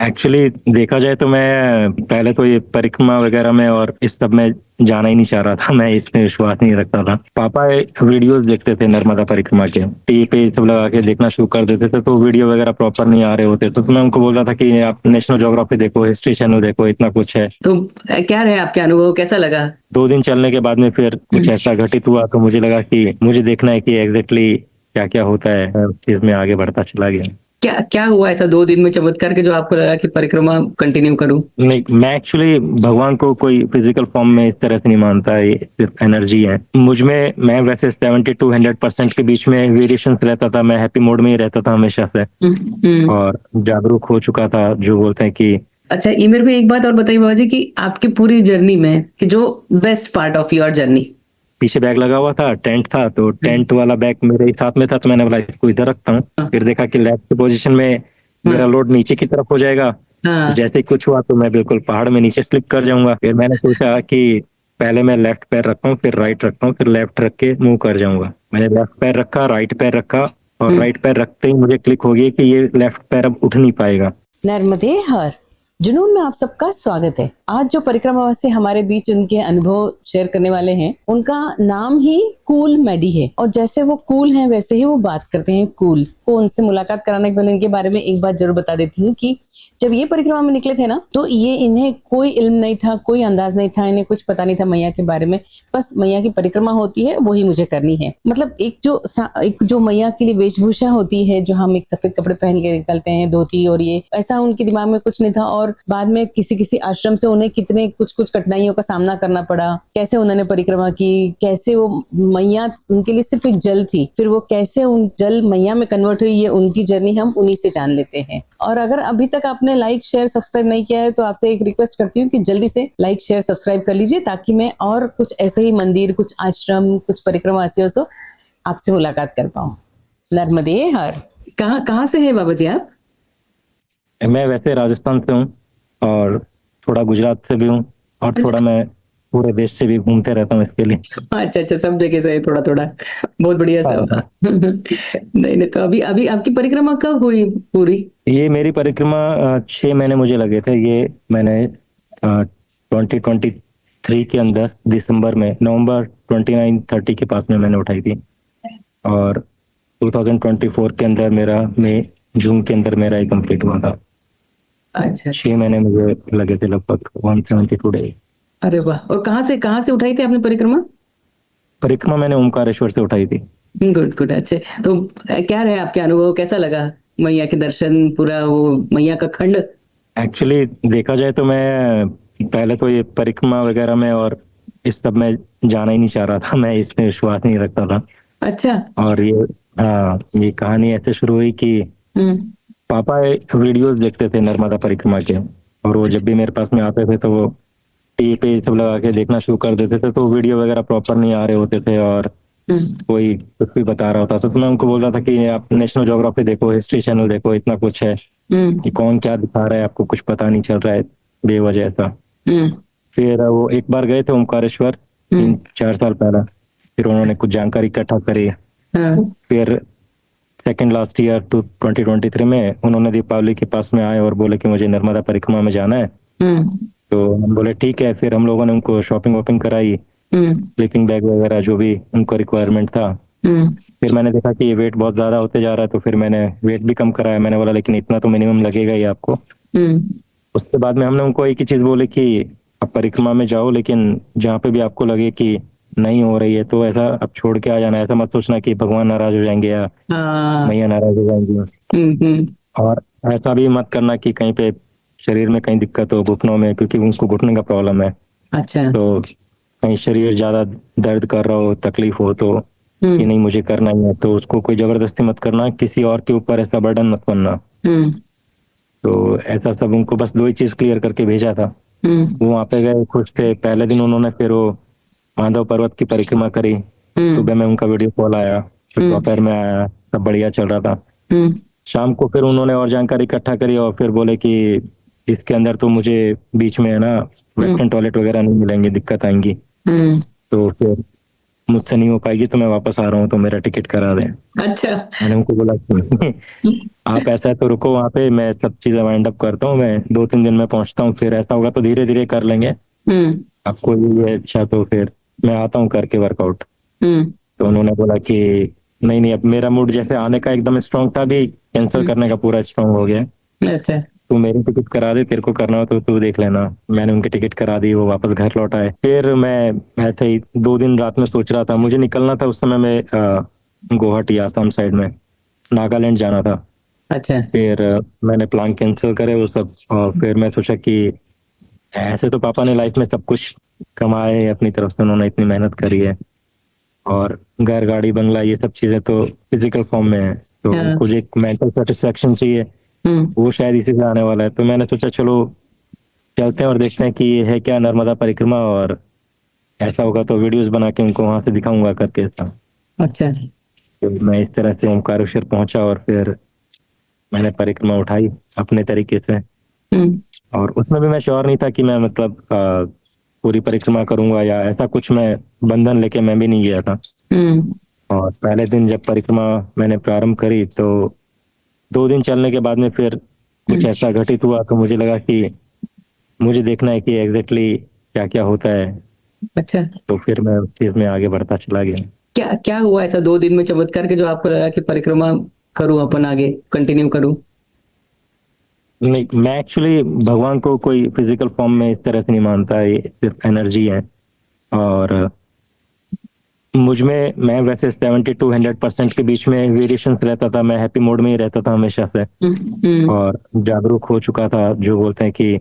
Actually देखा जाए तो मैं पहले तो ये परिक्रमा वगैरह में और इस सब में जाना ही नहीं चाह रहा था। मैं इसमें विश्वास नहीं रखता था। पापा वीडियोस देखते थे नर्मदा परिक्रमा के, टीवी पे ये सब लगा के देखना शुरू कर देते थे, तो वीडियो वगैरह प्रॉपर नहीं आ रहे होते, तो मैं उनको बोलता था कि आप नेशनल ज्योग्राफी देखो, हिस्ट्री चैनल देखो, इतना कुछ है। तो क्या रहे आपके अनुभव, कैसा लगा? 2 दिन चलने के बाद में फिर कुछ हम्म। ऐसा घटित हुआ, तो मुझे लगा कि मुझे देखना है कि एग्जैक्टली क्या क्या होता है। मैं उस चीज में आगे बढ़ता चला गया। क्या क्या हुआ ऐसा 2 दिन में चमत्कार के जो आपको लगा कि परिक्रमा कंटिन्यू करूं? नहीं, मैं एक्चुअली भगवान को कोई फिजिकल फॉर्म में इस तरह से नहीं मानता, ये सिर्फ एनर्जी है मुझ में। मैं वैसे 70 to 100% के बीच में वेरिएशन रहता था। मैं हैप्पी मोड में ही रहता था हमेशा से, हम्म। और जागरूक हो चुका था, जो बोलते हैं कि अच्छा, ये मेरे को एक बात और बताइए बाबा जी कि आपकी पूरी जर्नी में कि जो best part of your journey. पीछे बैग लगा हुआ था, टेंट था, तो टेंट वाला बैग मेरे ही साथ में था, तो मैंने बोला इसको इधर रखता हूँ। फिर देखा कि लेफ्ट की पोजीशन में मेरा लोड नीचे की तरफ हो जाएगा। हाँ। जैसे ही कुछ हुआ तो मैं बिल्कुल पहाड़ में नीचे स्लिप कर जाऊंगा। फिर मैंने सोचा कि पहले मैं लेफ्ट पैर रखता हूँ, फिर राइट रखता हूँ, फिर लेफ्ट रख के मूव कर जाऊंगा। मैंने लेफ्ट पैर रखा, राइट पैर रखा, और राइट पैर रखते ही मुझे क्लिक हो गई कि ये लेफ्ट पैर अब उठ नहीं पाएगा। नर्मदे हर जुनून में आप सबका स्वागत है। आज जो परिक्रमावासी हमारे बीच उनके अनुभव शेयर करने वाले हैं, उनका नाम ही कूल मैडी है, और जैसे वो कूल हैं वैसे ही वो बात करते हैं कूल। को उनसे मुलाकात कराने के पहले इनके बारे में एक बात जरूर बता देती हूँ कि जब ये परिक्रमा में निकले थे ना, तो ये इन्हें कोई इल्म नहीं था, कोई अंदाज नहीं था, इन्हें कुछ पता नहीं था मैया के बारे में। बस मैया की परिक्रमा होती है, वही मुझे करनी है। मतलब एक जो मैया के लिए वेशभूषा होती है, जो हम एक सफेद कपड़े पहन के निकलते हैं, धोती, और ये ऐसा उनके दिमाग में कुछ नहीं था। और बाद में किसी किसी आश्रम से उन्हें कितने कुछ कुछ कठिनाइयों का सामना करना पड़ा, कैसे उन्होंने परिक्रमा की, कैसे वो मैया उनके लिए सिर्फ एक जल थी, फिर वो कैसे उन जल मैया में कन्वर्ट हुई, ये उनकी जर्नी हम उन्हीं से जान लेते हैं। और अगर अभी तक आपने लाइक शेयर सब्सक्राइब नहीं किया है, तो आपसे एक रिक्वेस्ट करती हूँ कि जल्दी से लाइक शेयर सब्सक्राइब कर लीजिए, ताकि मैं और कुछ ऐसे ही मंदिर, कुछ आश्रम, कुछ परिक्रमावासियों से आपसे मुलाकात कर पाऊँ। नर्मदे हर। कहाँ कहाँ से है बाबा जी आप? मैं वैसे राजस्थान से हूँ, और थोड़ा गुजरात से भी हूँ, और थोड़ा मैं पूरे देश से भी घूमते रहता हूँ इसके लिए। अच्छा अच्छा, सब जगह से है थोड़ा थोड़ा। बहुत बढ़िया सब। नहीं नहीं, तो अभी अभी आपकी परिक्रमा कब हुई पूरी? ये मेरी परिक्रमा 6 महीने मुझे लगे थे। ये मैंने 2023 के अंदर दिसंबर में, नवंबर 29-30 के पास में मैंने उठाई थी, और 2024 के अंदर मेरा मई जून के अंदर मेरा ये कंप्लीट हुआ था। अच्छा। 6 महीने मुझे लगे थे, लगभग 172 डे। अरे वाह! और कहाँ से उठाई थी आपने परिक्रमा? परिक्रमा मैंने ओमकारेश्वर से उठाई थी। Good good. अच्छे, तो क्या रहे आपके अनुभव, कैसा लगा मैया के दर्शन, पूरा वो मैया का खंड? एक्चुअली देखा जाए तो मैं पहले तो ये परिक्रमा वगैरह में और इस सब में जाना ही नहीं चाह रहा था। मैं इसमें विश्वास नहीं रखता था। अच्छा। और ये कहानी ऐसे शुरू हुई कि हम्म। पापा वीडियोस देखते थे नर्मदा परिक्रमा के, और वो जब भी मेरे पास में आते थे तो वो टीवी पे ये सब लगा के देखना शुरू कर देते थे, तो वीडियो वगैरह प्रॉपर नहीं आ रहे होते थे, और कोई कुछ भी बता रहा होता था, तो मैं उनको बोल रहा था कि आप नेशनल ज्योग्राफी देखो, हिस्ट्री चैनल देखो, इतना कुछ है कि कौन क्या दिखा रहा है, आपको कुछ पता नहीं चल रहा है बेवजह ऐसा। फिर वो एक बार गए थे ओमकारेश्वर 3-4 साल पहले। फिर उन्होंने कुछ जानकारी इकट्ठा करी। फिर सेकंड लास्ट ईयर 2023 में उन्होंने दीपावली के पास में आए और बोले कि मुझे नर्मदा परिक्रमा में जाना है। तो हम बोले ठीक है। फिर हम लोगों ने उनको शॉपिंग वॉपिंग कराई, स्लीपिंग बैग वगैरह जो भी उनको रिक्वायरमेंट था। फिर मैंने देखा कि ये वेट बहुत ज्यादा होते जा रहा है, तो फिर मैंने वेट भी कम कराया। मैंने बोला लेकिन इतना तो मिनिमम लगेगा ही आपको। उसके बाद में हमने उनको एक ही चीज बोली कि आप परिक्रमा में जाओ, लेकिन जहाँ पे भी आपको लगे कि नहीं हो रही है तो ऐसा आप छोड़ के आ जाना। ऐसा मत सोचना कि भगवान नाराज हो जाएंगे या मैया नाराज हो जाएंगी। और ऐसा भी मत करना कि कहीं पे शरीर में कहीं दिक्कत हो, घुटनों में, क्योंकि उनको घुटने का प्रॉब्लम है। अच्छा। तो कहीं शरीर ज्यादा दर्द कर रहा हो, तकलीफ हो, तो कि नहीं मुझे करना ही है, तो उसको कोई जबरदस्ती मत करना, किसी और के ऊपर ऐसा बर्डन मत बनना। तो ऐसा सब उनको बस 2 ही चीज क्लियर करके भेजा था। वो वहां पे गए, खुश थे। पहले दिन उन्होंने फिर वो माधव पर्वत की परिक्रमा करी। सुबह में उनका वीडियो कॉल आया, फिर दोपहर में आया, सब बढ़िया चल रहा था। शाम को फिर उन्होंने और जानकारी इकट्ठा करी, और फिर बोले कि इसके अंदर तो मुझे बीच में है ना वेस्टर्न टॉयलेट वगैरह नहीं मिलेंगे, दिक्कत आएंगी। तो फिर मुझसे नहीं हो पाएगी तो मैं वापस आ रहा हूँ, तो मेरा टिकट करा दें। अच्छा। मैंने उनको बोला कि आप ऐसा है तो रुको वहाँ पे, मैं सब चीजें वाइंड अप करता हूँ, मैं 2-3 दिन में पहुंचता हूँ, फिर ऐसा होगा तो धीरे धीरे कर लेंगे। हम्म। आपको ये अच्छा तो फिर मैं आता हूँ करके वर्कआउट। हम्म। तो उन्होंने बोला कि नहीं नहीं, अब मेरा मूड जैसे आने का एकदम स्ट्रांग था, भी कैंसिल करने का पूरा स्ट्रांग हो गया। अच्छा। तू मेरी टिकट करा दे, तेरे को करना हो तो तू देख लेना। मैंने उनकी टिकट करा दी, वो वापस घर लौट आए। फिर मैं ऐसे ही 2 दिन रात में सोच रहा था, मुझे निकलना था उस समय में गुवाहाटी आसाम साइड में, नागालैंड जाना था। अच्छा। फिर मैंने प्लान कैंसिल करे वो सब, और फिर मैं सोचा कि ऐसे तो पापा ने लाइफ में सब कुछ कमाए अपनी तरफ से, उन्होंने इतनी मेहनत करी है, और घर गाड़ी बंगला ये सब चीजें तो फिजिकल फॉर्म में है, तो हाँ। कुछ एक मेंटल सेटिस्फेक्शन चाहिए, हम्म। वो शायद इसी से आने वाला है। तो मैंने सोचा चलो चलते हैं और देखते हैं कि ये है क्या नर्मदा परिक्रमा, और ऐसा होगा तो वीडियोस बना के उनको वहां से दिखाऊंगा करके ऐसा। अच्छा। तो मैं इस तरह से ओमकारेश्वर पहुंचा, और फिर मैंने परिक्रमा उठाई अपने तरीके से। हम्म। और उसमें भी मैं श्योर नहीं था कि मैं मतलब पूरी परिक्रमा करूंगा या ऐसा कुछ, मैं बंधन लेके मैं भी नहीं गया था। हम्म। और पहले दिन जब परिक्रमा मैंने प्रारंभ करी, तो 2 दिन चलने के बाद में फिर कुछ ऐसा घटित हुआ, तो मुझे लगा कि मुझे देखना है कि एग्जैक्टली क्या क्या होता है। अच्छा। तो फिर मैं उस चीज में आगे बढ़ता चला गया। क्या क्या हुआ ऐसा 2 दिन में चमत्कार के जो आपको लगा कि परिक्रमा करूं, अपन आगे कंटिन्यू करूं? नहीं, मैं एक्चुअली भगवान को कोई फिजिकल फॉर्म में इस तरह से नहीं मानता, ये सिर्फ एनर्जी है। और मुझ में, मैं वैसे 70 to 100% के बीच में वेरिएशन रहता था, मैं हैप्पी मोड में ही रहता था हमेशा से, हम्म। और जागरूक हो चुका था, जो बोलते हैं कि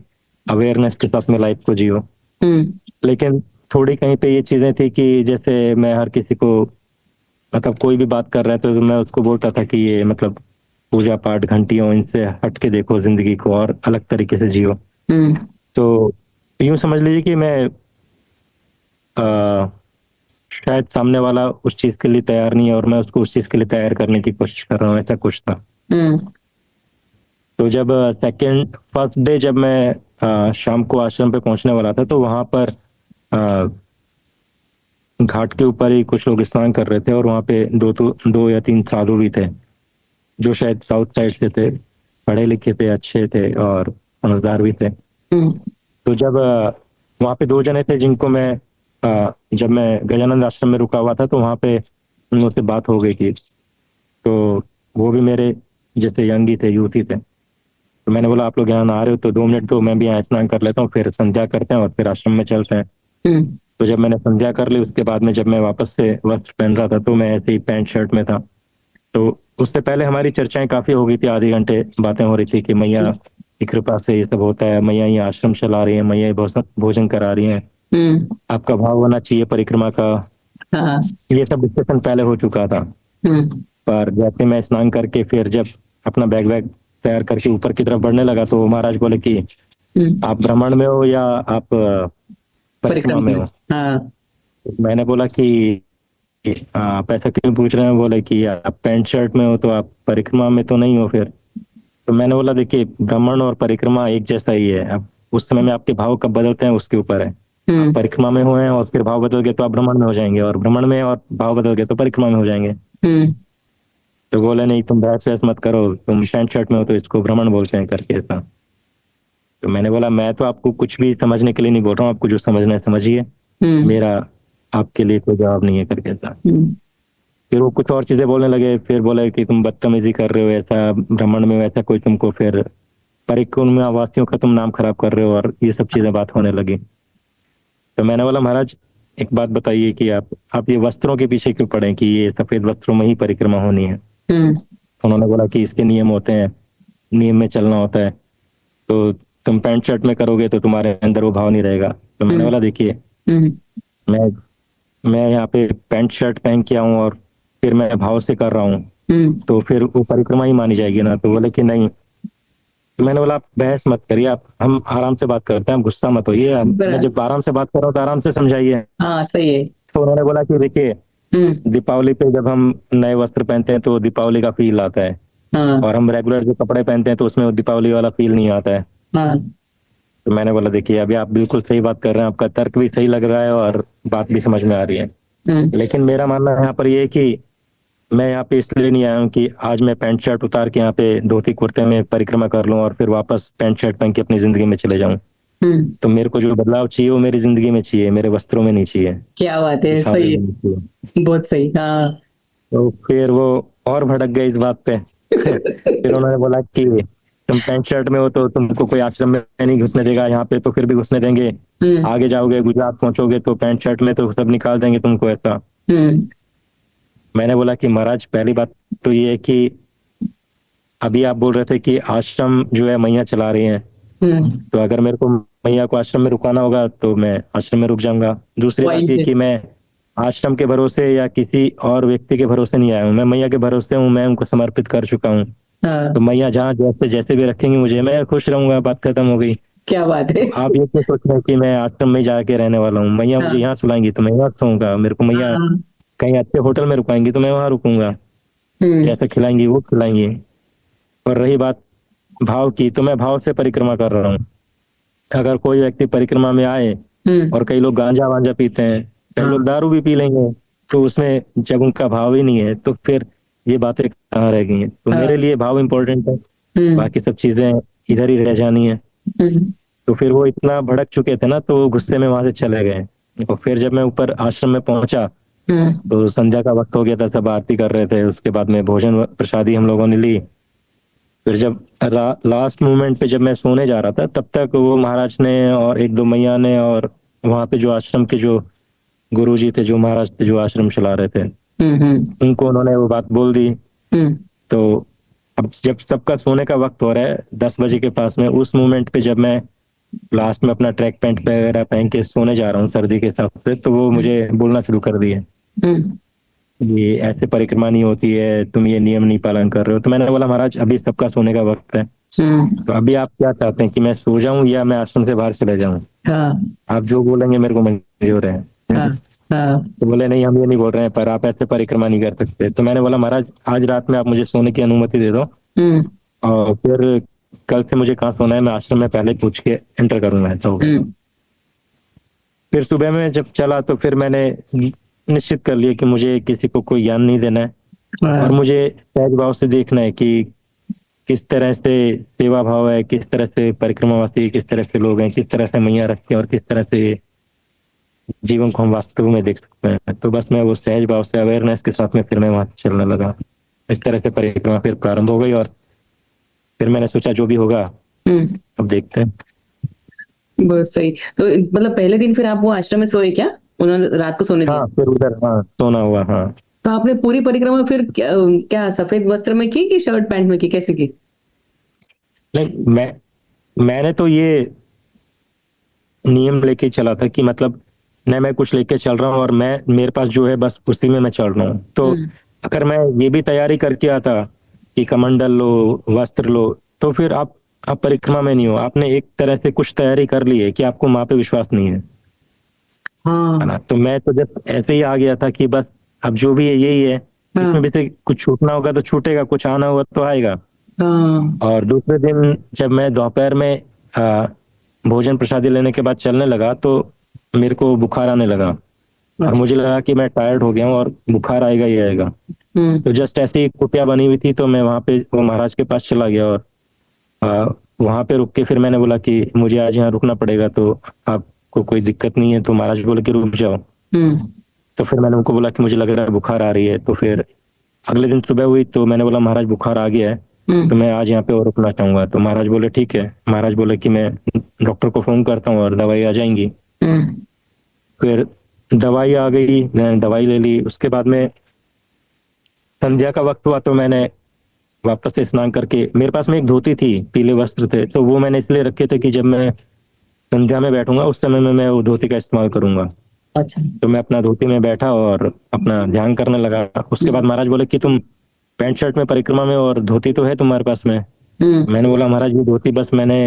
अवेयरनेस के साथ में लाइफ को जियो। हम्म। लेकिन थोड़ी कहीं पे ये चीजें थी कि जैसे मैं हर किसी को, मतलब कोई भी बात कर रहा है तो मैं उसको बोलता था कि ये मतलब पूजा पाठ घंटियों इनसे हट के देखो जिंदगी को, और अलग तरीके से जियो। हम्म। तो यूं समझ लीजिए कि मैं आ, शायद सामने वाला उस चीज के लिए तैयार नहीं है, और मैं उसको उस चीज के लिए तैयार करने की कोशिश कर रहा हूँ, ऐसा कुछ था। हम्म। तो जब फर्स्ट डे जब मैं शाम को आश्रम पे पहुंचने वाला था, तो वहां पर आ, घाट के ऊपर ही कुछ लोग स्नान कर रहे थे, और वहां पे 2 या 3 साधु भी थे, जो शायद साउथ साइड से थे, पढ़े लिखे थे, अच्छे थे और समझदार भी थे। हम्म। तो जब वहां पे 2 जने थे जिनको मैं जब मैं गजानंद आश्रम में रुका हुआ था, तो वहां पे उन लोगों से बात हो गई थी। तो वो भी मेरे जैसे यंग ही थे, यूथ ही थे। तो मैंने बोला आप लोग यहाँ आ रहे हो तो 2 मिनट दो, मैं भी यहाँ स्नान कर लेता हूँ, फिर संध्या करते हैं और फिर आश्रम में चलते हैं। हम्म। तो जब मैंने संध्या कर ली, उसके बाद में जब मैं वापस से वस्त्र पहन रहा था, तो मैं ऐसे ही पैंट शर्ट में था। तो उससे पहले हमारी चर्चाएं काफी हो गई थी, आधे घंटे बातें हो रही थी कि मैया की कृपा से ये सब होता है, मैया ये आश्रम चला रही है, मैया ये भोजन करा रही है, हम्म। आपका भाव होना चाहिए परिक्रमा का। हाँ। ये सब डिस्कशन पहले हो चुका था। हम्म। पर जैसे मैं स्नान करके फिर जब अपना बैग वैग तैयार करके ऊपर की तरफ बढ़ने लगा, तो महाराज बोले कि आप भ्रमण में हो या आप परिक्रमा में हो। हाँ। तो मैंने बोला कि आप ऐसा क्यों पूछ रहे हैं? बोले कि आप पैंट शर्ट में हो तो आप परिक्रमा में तो नहीं हो फिर। तो मैंने बोला देखिए, भ्रमण और परिक्रमा एक जैसा ही है, अब उस समय में आपके भाव कब बदलते हैं उसके ऊपर है। आप परिक्रमा में हुए हैं और फिर भाव बदल गए तो आप भ्रमण में हो जाएंगे, और भ्रमण में और भाव बदल गए तो परिक्रमा में हो जाएंगे। हम्म। तो बोले नहीं, तुम बहस वहस मत करो, तुम पैंट शर्ट में हो तो इसको भ्रमण बोलते हैं करके ऐसा। तो मैंने बोला मैं तो आपको कुछ भी समझने के लिए नहीं बोल रहा हूँ, आपको जो समझना है समझिए, मेरा आपके लिए कोई जवाब नहीं है करके ऐसा। फिर वो कुछ और चीजें बोलने लगे, फिर बोले कि तुम बदतमीजी कर रहे हो, ऐसा भ्रमण में वैसा कोई तुमको, फिर परिक्रमा वासियों का तुम नाम खराब कर रहे हो, और ये सब चीजें बात होने लगी। तो मैंने बोला महाराज एक बात बताइए कि आप ये वस्त्रों के पीछे क्यों पड़े कि ये सफेद वस्त्रों में ही परिक्रमा होनी है। उन्होंने बोला कि इसके नियम होते हैं, नियम में चलना होता है, तो तुम पैंट शर्ट में करोगे तो तुम्हारे अंदर वो भाव नहीं रहेगा। तो मैंने बोला देखिए, मैं मैं यहाँ पे पैंट शर्ट पहन के आऊं और फिर मैं भाव से कर रहा हूँ, तो फिर वो परिक्रमा ही मानी जाएगी ना। तो बोले कि नहीं। तो मैंने बोला आप बहस मत करिए, आप हम आराम से बात करते हैं, आप गुस्सा मत होइए, मैं जब आराम से बात कर रहा हूँ तो आराम से समझाइए। हाँ सही है। तो उन्होंने बोला कि देखिए, दीपावली पे जब हम नए वस्त्र पहनते हैं तो दीपावली का फील आता है, हाँ। और हम रेगुलर जो कपड़े पहनते हैं तो उसमें वो दीपावली वाला फील नहीं आता है। हाँ। तो मैंने बोला देखिए, अभी आप बिल्कुल सही बात कर रहे हैं, आपका तर्क भी सही लग रहा है और बात भी समझ में आ रही है। लेकिन मेरा मानना यहाँ पर ये है कि मैं यहाँ पे इसलिए नहीं आया हूँ कि आज मैं पैंट शर्ट उतार के यहाँ पे धोती कुर्ते में परिक्रमा कर लूं और फिर वापस पैंट शर्ट पहन के अपनी जिंदगी में चले जाऊं। तो मेरे को जो बदलाव चाहिए वो मेरी जिंदगी में चाहिए, मेरे वस्त्रों में नहीं चाहिए, क्या बात है, दिखावे सही में नहीं चाहिए। है, बहुत सही। हाँ। तो फिर वो और भड़क गए इस बात पे। फिर उन्होंने बोला कि तुम पैंट शर्ट में हो तो तुमको कोई आश्रम में नहीं घुसने देगा, यहाँ पे तो फिर भी घुसने देंगे, हम्म। आगे जाओगे गुजरात पहुंचोगे तो पैंट शर्ट में तो सब निकाल देंगे तुमको, ऐसा। हम्म। मैंने बोला कि महाराज पहली बात तो ये है कि अभी आप बोल रहे थे कि आश्रम जो है मैया चला रही हैं, तो अगर मेरे को मैया को आश्रम में रुकाना होगा तो मैं आश्रम में रुक जाऊंगा। दूसरी बात Point ये है। कि मैं आश्रम के भरोसे या किसी और व्यक्ति के भरोसे नहीं आया हूँ, मैं मैया के भरोसे हूँ, मैं उनको समर्पित कर चुका हूँ। हाँ, तो मैया जहाँ जैसे जैसे भी रखेंगी मुझे, मैं खुश रहूंगा, बात खत्म हो गई। क्या बात है। आप ये क्यों सोच रहे हैं कि मैं आश्रम में जाके रहने वाला हूँ? मैया मुझे हाँ, यहाँ सुलाएंगी तो मैं यहाँ सोऊंगा, मेरे को मैया हाँ। कहीं अच्छे होटल में रुकाएंगी तो मैं वहां रुकूंगा, जैसे खिलाएंगी वो खिलाएंगी। और रही बात भाव की, तो मैं भाव से परिक्रमा कर रहा हूँ। अगर कोई व्यक्ति परिक्रमा में आए और कई लोग गांजा वांजा पीते हैं, कई लोग दारू भी पी लेंगे, तो उसमें जब उनका भाव ही नहीं है तो फिर ये बातें कहाँ रह गई हैं? तो मेरे लिए भाव इंपॉर्टेंट है, बाकी सब चीजें इधर ही रह जानी है। तो फिर वो इतना भड़क चुके थे ना, तो वो गुस्से में वहां से चले गए। और फिर जब मैं ऊपर आश्रम में पहुंचा तो संध्या का वक्त हो गया था, सब आरती कर रहे थे, उसके बाद में भोजन प्रसादी हम लोगों ने ली। फिर जब लास्ट मोमेंट पे जब मैं सोने जा रहा था, तब तक वो महाराज ने और एक दो मैया ने और वहां पे जो आश्रम के जो गुरुजी थे, जो महाराज थे, जो आश्रम चला रहे थे, उनको उन्होंने वो बात बोल दी। तो अब जब सबका सोने का वक्त हो रहा है 10 बजे के पास में, उस मोमेंट पे जब मैं लास्ट में अपना ट्रैक पैंट वगैरह पहन के सोने जा रहा हूँ सर्दी के हिसाब से, तो वो मुझे बोलना शुरू कर दिए, ये ऐसे परिक्रमा नहीं होती है, तुम ये नियम नहीं पालन कर रहे हो। तो मैंने बोला महाराज अभी सबका सोने का वक्त है, तो अभी आप क्या चाहते हैं कि मैं सो जाऊं या मैं आश्रम से बाहर चले जाऊं? आप जो बोलेंगे मेरे को मंजूर है। तो बोले नहीं, हम ये नहीं बोल रहे हैं, पर आप ऐसे परिक्रमा नहीं कर सकते। तो मैंने बोला महाराज आज रात में आप मुझे सोने की अनुमति दे दो, और फिर कल से मुझे कहाँ सोना है मैं आश्रम में पहले पूछ के एंटर करूंगा। तो फिर सुबह में जब चला तो फिर मैंने निश्चित कर लिया कि मुझे किसी को कोई ज्ञान नहीं देना है, और मुझे सहज भाव से देखना है कि किस तरह से सेवा भाव है, किस तरह से परिक्रमावासी, किस तरह से लोग हैं, किस तरह से मैया रखते हैं, और किस तरह से जीवन को हम वास्तव में देख सकते हैं। तो बस मैं वो सहज भाव से अवेयरनेस के साथ में फिर मैं वहां चलने लगा। इस तरह से परिक्रमा फिर प्रारंभ हो गई, और फिर मैंने सोचा जो भी होगा अब देखते हैं। बहुत सही। तो मतलब पहले दिन फिर आप वो आश्रम में सोए क्या? उन्होंने रात को सोने दिया? हाँ, फिर उधर हाँ सोना हुआ। हाँ, तो आपने पूरी परिक्रमा फिर क्या सफेद वस्त्र में की कि शर्ट पैंट में की, कैसे की? नहीं, मैंने तो ये नियम लेके चला था कि मतलब न मैं कुछ लेके चल रहा हूँ और मैं मेरे पास जो है बस उसी में मैं चल रहा हूँ। तो अगर मैं ये भी तैयारी करके आता कि कमंडल लो, वस्त्र लो, तो फिर आप परिक्रमा में नहीं हो। आपने एक तरह से कुछ तैयारी कर ली है कि आपको माँ पे विश्वास नहीं है, है ना? तो मैं तो जस्ट ऐसे ही आ गया था कि बस अब जो भी है यही है, इसमें भी से कुछ छूटना होगा तो छूटेगा, कुछ आना होगा तो आएगा। और दूसरे दिन जब मैं दोपहर में भोजन प्रसादी लेने के बाद चलने लगा तो मेरे को बुखार आने लगा, और मुझे लगा कि मैं टायर्ड हो गया हूँ और बुखार आएगा ही आएगा। तो जस्ट ऐसे ही कुटिया बनी हुई थी, तो मैं वहां पे वो महाराज के पास चला गया, और वहां पे रुक के फिर मैंने बोला कि मुझे आज यहाँ रुकना पड़ेगा, तो आपको कोई दिक्कत नहीं है? तो महाराज बोले कि रुक जाओ। तो फिर मैंने उनको बोला कि मुझे लग रहा है बुखार आ रही है। तो फिर अगले दिन सुबह हुई तो मैंने बोला महाराज बुखार आ गया है, तो मैं आज यहाँ पे और रुकना चाहूंगा। तो महाराज बोले ठीक है। महाराज बोले कि मैं डॉक्टर को फोन करता हूँ और दवाई आ जाएंगी। फिर दवाई आ गई, मैंने दवाई ले ली। उसके बाद में संध्या का वक्त हुआ तो मैंने वापस से स्नान करके, मेरे पास में एक धोती थी, पीले वस्त्र थे, तो वो मैंने इसलिए रखे थे कि जब मैं संध्या में बैठूंगा उस समय में मैं वो धोती का इस्तेमाल करूंगा। अच्छा। तो मैं अपना धोती में बैठा और अपना ध्यान करने लगा। उसके बाद महाराज बोले कि तुम पैंट शर्ट में परिक्रमा में और धोती तो है तुम्हारे पास में? मैंने बोला महाराज ये धोती बस मैंने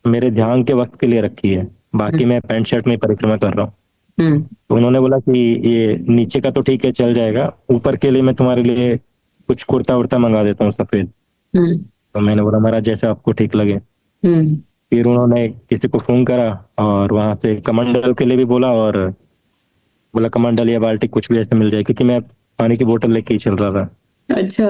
मेरे ध्यान के वक्त के लिए रखी है, बाकी मैं पैंट शर्ट में परिक्रमा कर रहा हूँ। तो उन्होंने बोला कि ये नीचे का तो ठीक है चल जाएगा, ऊपर के लिए मैं तुम्हारे लिए कुछ कुर्ता उर्ता मंगा देता हूँ सफेद। तो मैंने बोला महाराज जैसे आपको ठीक लगे। फिर उन्होंने किसी को फोन करा और वहां से कमंडल के लिए भी बोला और बोला कमंडल या बाल्टी कुछ भी ऐसे मिल जाए, क्योंकि मैं पानी की बोतल लेके ही चल रहा था। अच्छा।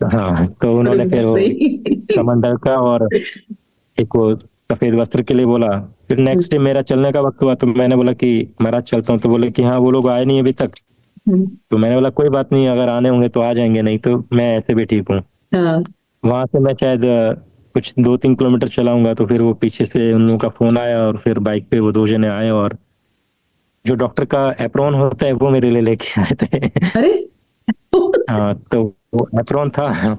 हाँ, तो उन्होंने अरे फिर बहुत वो सही। कमंडल का और एक वो सफेद वस्त्र के लिए बोला। फिर नेक्स्ट डे मेरा चलने का वक्त हुआ, तो मैंने बोला कि महाराज चलता हूँ, तो बोले कि हाँ वो लोग आए नहीं अभी तक। तो मैंने बोला कोई बात नहीं, अगर आने होंगे तो आ जाएंगे, नहीं तो मैं ऐसे भी ठीक हूँ। हाँ। वहां से मैं शायद कुछ 2-3 किलोमीटर चलाऊंगा, तो फिर वो पीछे से उन लोगों का फोन आया और फिर बाइक पे वो 2 जने आए और जो डॉक्टर का एप्रॉन होता है वो मेरे लिए लेके आए थे। अरे। हाँ, तो वो एप्रॉन था,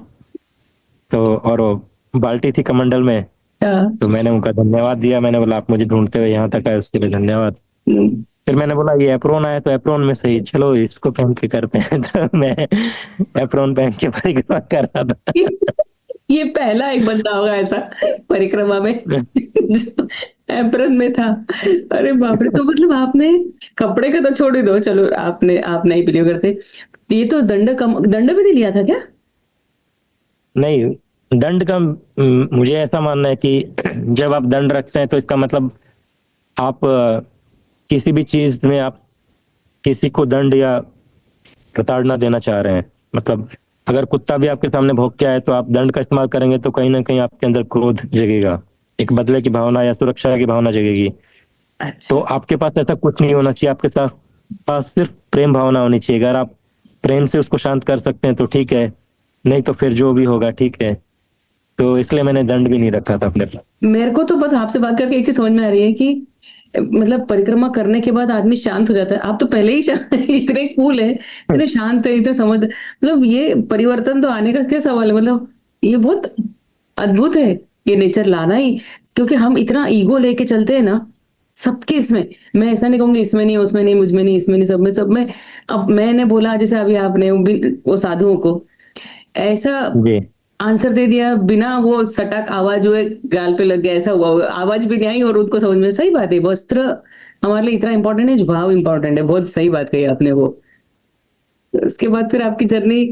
तो और वो बाल्टी थी कमंडल में। हाँ। तो मैंने उनका धन्यवाद दिया, मैंने बोला आप मुझे ढूंढते हुए यहाँ तक आए उसके लिए धन्यवाद। हम्म। फिर मैंने बोला ये एप्रोन आया तो एप्रोन में सही, चलो इसको पहन के करते हैं। तो मैं एप्रोन पहन के परिक्रमा कर रहा था। ये पहला एक बंदा होगा ऐसा परिक्रमा में जो एप्रन में था। अरे बाप रे, तो मतलब आपने कपड़े का तो छोड़ ही दो, चलो आपने आप नहीं बिलीव करते, ये तो दंड भी नहीं लिया था क्या? नहीं, दंड का मुझे ऐसा मानना है कि जब आप दंड रखते हैं तो इसका मतलब आप किसी भी चीज में आप किसी को दंड या प्रताड़ना देना चाह रहे हैं। मतलब अगर कुत्ता भी आपके सामने भौंक के आए तो आप दंड का इस्तेमाल करेंगे, तो कहीं ना कहीं आपके अंदर क्रोध जगेगा, एक बदले की भावना या सुरक्षा की भावना जगेगी। तो अच्छा। आपके पास ऐसा कुछ नहीं होना चाहिए, आपके साथ पास सिर्फ प्रेम भावना होनी चाहिए। अगर आप प्रेम से उसको शांत कर सकते हैं तो ठीक है, नहीं तो फिर जो भी होगा ठीक है। तो इसलिए मैंने दंड भी नहीं रखा था अपने पास। मेरे को तो बस आपसे बात करके एक चीज समझ में आ रही है कि मतलब परिक्रमा करने के बाद आदमी शांत हो जाता है। आप तो पहले ही इतने कूल है, इतने शांत है, इतने समझ, मतलब ये परिवर्तन तो आने का क्या सवाल है, मतलब ये बहुत अद्भुत है ये नेचर लाना ही। क्योंकि हम इतना ईगो लेके चलते हैं ना सबके इसमें। मैं ऐसा नहीं कहूंगी इसमें नहीं, उसमें नहीं, मुझ में नहीं, इसमें नहीं, सब में। अब मैंने बोला जैसे अभी आपने वो साधुओं को ऐसा जी आंसर दे दिया बिना वो सटक आवाज हुए गाल पे लग गया, ऐसा हुआ, आवाज भी नहीं आई और उनको समझ में। सही बात है, वस्त्र हमारे लिए इतना इंपॉर्टेंट है, भाव इंपॉर्टेंट है। बहुत सही बात कही आपने वो। तो उसके बाद फिर आपकी जर्नी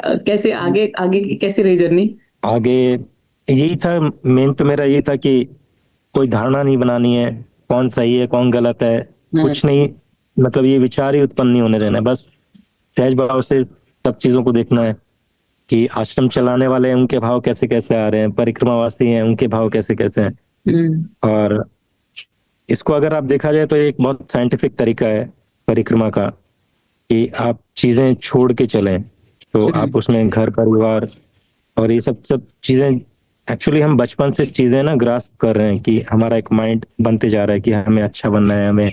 कैसे आगे आगे की कैसी रही जर्नी? आगे यही था, मेन तो मेरा ये था कि कोई धारणा नहीं बनानी है कौन सही है कौन गलत है, कुछ नहीं। मतलब ये विचार ही उत्पन्न नहीं होने देना है, बस सहज भाव से सब चीजों को देखना है कि आश्रम चलाने वाले हैं उनके भाव कैसे कैसे आ रहे हैं, परिक्रमावासी हैं उनके भाव कैसे कैसे हैं। और इसको अगर आप देखा जाए तो ये एक बहुत साइंटिफिक तरीका है परिक्रमा का, कि आप चीजें छोड़ के चलें। तो आप उसमें घर परिवार और ये सब सब चीजें, एक्चुअली हम बचपन से चीजें ना ग्रास्प कर रहे हैं कि हमारा एक माइंड बनते जा रहा है कि हमें अच्छा बनना है, हमें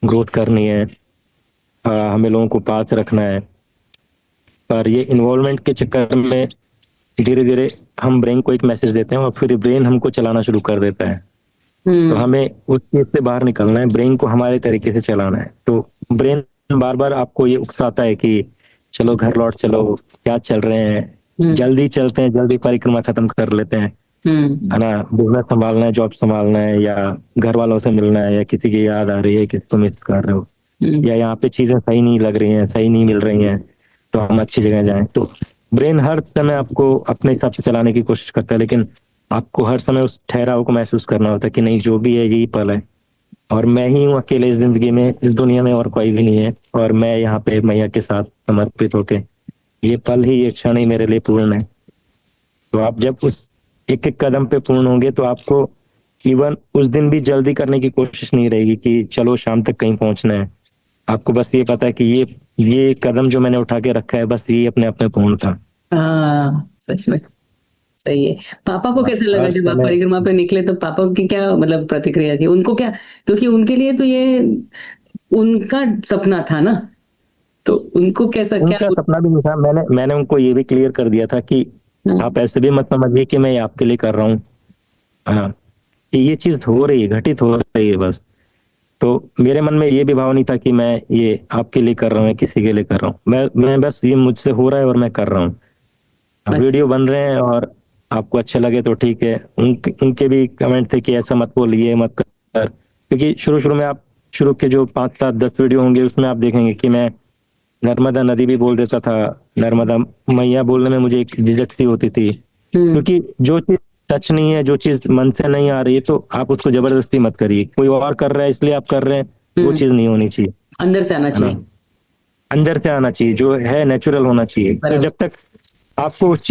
ग्रोथ करनी है, हमें लोगों को पास रखना है। पर ये इन्वॉल्वमेंट के चक्कर में धीरे धीरे हम ब्रेन को एक मैसेज देते हैं और फिर ब्रेन हमको चलाना शुरू कर देता है। तो हमें उस चीज से बाहर निकलना है, ब्रेन को हमारे तरीके से चलाना है। तो ब्रेन बार बार आपको ये उकसाता है कि चलो घर लौट चलो, क्या चल रहे हैं, जल्दी चलते हैं, जल्दी परिक्रमा खत्म कर लेते हैं, है ना, बिजनेस संभालना है, जॉब संभालना है, या घर वालों से मिलना है, या किसी की याद आ रही है, किसी को मिस कर रहे हो, या यहाँ पे चीजें सही नहीं लग रही हैं, सही नहीं मिल रही हैं, तो हम अच्छी जगह जाएं। तो ब्रेन हर समय आपको अपने हिसाब से चलाने की कोशिश करता है, लेकिन आपको हर समय उस ठहराव को महसूस करना होता है कि नहीं, जो भी है यही पल है और मैं ही हूँ अकेले इस जिंदगी में, इस दुनिया में और कोई भी नहीं है, और मैं यहाँ पे मैया के साथ समर्पित होके ये पल ही, ये क्षण ही मेरे लिए पूर्ण है। तो आप जब उस एक एक कदम पे पूर्ण होंगे तो आपको इवन उस दिन भी जल्दी करने की कोशिश नहीं रहेगी कि चलो शाम तक कहीं पहुंचना है। आपको बस ये पता है कि ये कदम जो मैंने उठा के रखा है बस ये अपने आप में पूर्ण था। हाँ सच में सही है। पापा को कैसा लगा हर जब आप समय परिक्रमा पे निकले? तो पापा की क्या मतलब प्रतिक्रिया थी, उनको क्या, क्योंकि उनके लिए तो ये उनका सपना था ना, तो उनको कैसा क्या? उनका सपना भी नहीं था, मैंने उनको ये भी क्लियर कर दिया था कि आप ऐसे भी मत समझिए कि मैं ये आपके लिए कर रहा हूँ, हाँ, कि ये चीज हो रही है, घटित हो रही है बस। तो मेरे मन में ये भी भाव नहीं था कि मैं ये आपके लिए कर रहा हूँ, किसी के लिए कर रहा हूँ, मैं बस ये मुझसे हो रहा है और मैं कर रहा हूँ। वीडियो बन रहे हैं और आपको अच्छे लगे तो ठीक है। उनके भी कमेंट थे कि ऐसा मत बोल, ये मत कर, क्योंकि शुरू शुरू में आप शुरू के जो 5-7-10 वीडियो होंगे उसमें आप देखेंगे कि मैं नर्मदा नदी भी बोल देता था, नर्मदा मैया बोलने में मुझे एक झिझक सी होती थी, क्योंकि जो चीज सच नहीं है, जो चीज मन से नहीं आ रही है, तो आप उसको जबरदस्ती मत करिए। कोई और कर रहा है इसलिए आप कर रहे हैं, वो चीज नहीं होनी चाहिए। अंदर से आना है ना, चाहिए। अंदर से आना चाहिए, जो है नेचुरल होना चाहिए। तो बराबर। जब तक आपको उस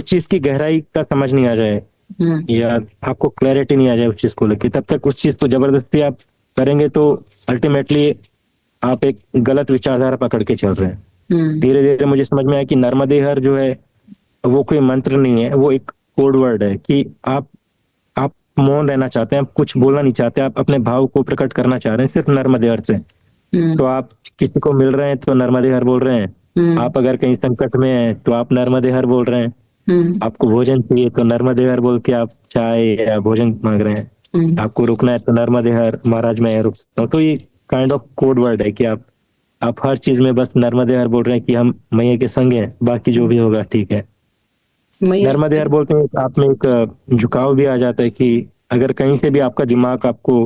चीज की गहराई का समझ नहीं आ जाए या आपको क्लैरिटी नहीं आ जाए उस चीज को लेके, तब तक उस चीज को जबरदस्ती आप करेंगे तो अल्टीमेटली आप एक गलत विचारधारा पकड़ के चल रहे हैं। धीरे धीरे मुझे समझ में आया कि नर्मदे हर जो है वो कोई मंत्र नहीं है, वो एक कोड वर्ड है कि आप मौन रहना चाहते हैं, आप कुछ बोलना नहीं चाहते, आप अपने भाव को प्रकट करना चाह रहे हैं सिर्फ नर्मदे हर से। तो आप किसी को मिल रहे हैं तो नर्मदे हर बोल रहे हैं, आप अगर कहीं संकट में हैं तो आप नर्मदे हर बोल रहे हैं, आपको भोजन चाहिए तो नर्मदे हर बोल के आप चाय या भोजन मांग रहे हैं, आपको रुकना है तो नर्मदे हर महाराज मैं रुक सकता हूँ। तो ये काइंड ऑफ कोड वर्ड है कि आप हर चीज में बस नर्मदे हर बोल रहे हैं कि हम मैया के संग हैं, बाकी जो भी होगा ठीक है। नर्मदे हर बोलते हैं आप में एक झुकाव भी आ जाता है कि अगर कहीं से भी आपका दिमाग आपको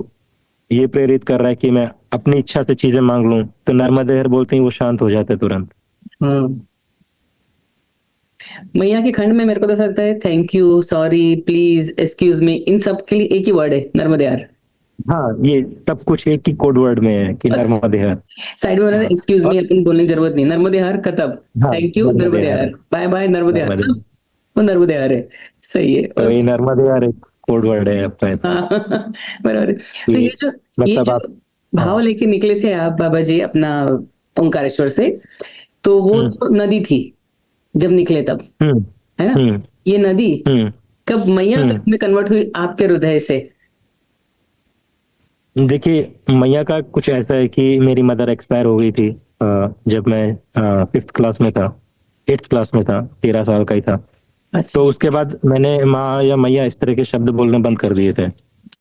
ये प्रेरित कर रहा है कि मैं अपनी इच्छा से चीजें मांग लूं, तो नर्मदे हर बोलते हैं वो शांत हो जाता है तुरंत। मैया के खंड में मेरे को तो ऐसा लगता है thank you, sorry, please, excuse me, इन सब के लिए एक ही वर्ड है नर्मदे हर। हाँ, ये सब कुछ एक ही कोड वर्ड में है कि नर्मदे हर। साइड में एक्सक्यूज मी अपन बोलने की जरूरत नहीं, नर्मदे हर खत्म। हाँ, thank you Narmade Har, bye bye Narmade Har, सब वो नर्मदे हर है। सही है। तो ये नर्मदे हर एक कोड वर्ड है आपका। हाँ, बराबर है। तो ये जो मतलब आप भाव लेके निकले थे आप बाबा जी अपना ओंकारेश्वर से, तो वो तो नदी थी जब निकले तब, है ना? ये नदी कब मैया में कन्वर्ट हुई आपके हृदय से? देखिए मैया का कुछ ऐसा है कि मेरी मदर एक्सपायर हो गई थी जब मैं 5th क्लास में था, 8th क्लास में था, 13 साल का ही था। अच्छा। तो उसके बाद मैंने माँ या मैया इस तरह के शब्द बोलने बंद कर दिए थे।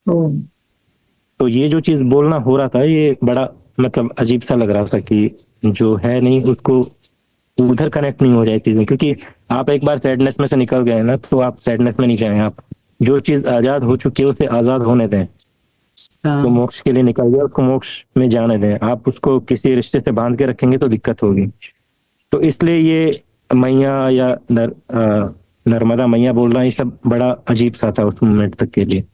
तो ये जो चीज बोलना हो रहा था ये बड़ा मतलब अजीब सा लग रहा था कि जो है नहीं उसको उधर कनेक्ट नहीं हो जाए चीजें, क्योंकि आप एक बार सैडनेस में से निकल गए ना तो आप सैडनेस में नहीं जाए, आप जो चीज आजाद हो चुकी है उसे आजाद होने दें। तो मोक्ष के लिए निकल गया, उसको मोक्ष में जाने दें। आप उसको किसी रिश्ते से बांध के रखेंगे तो दिक्कत होगी। तो इसलिए ये मैया या नर्मदा मैया बोलना ये सब बड़ा अजीब सा था उस मोमेंट तक के लिए।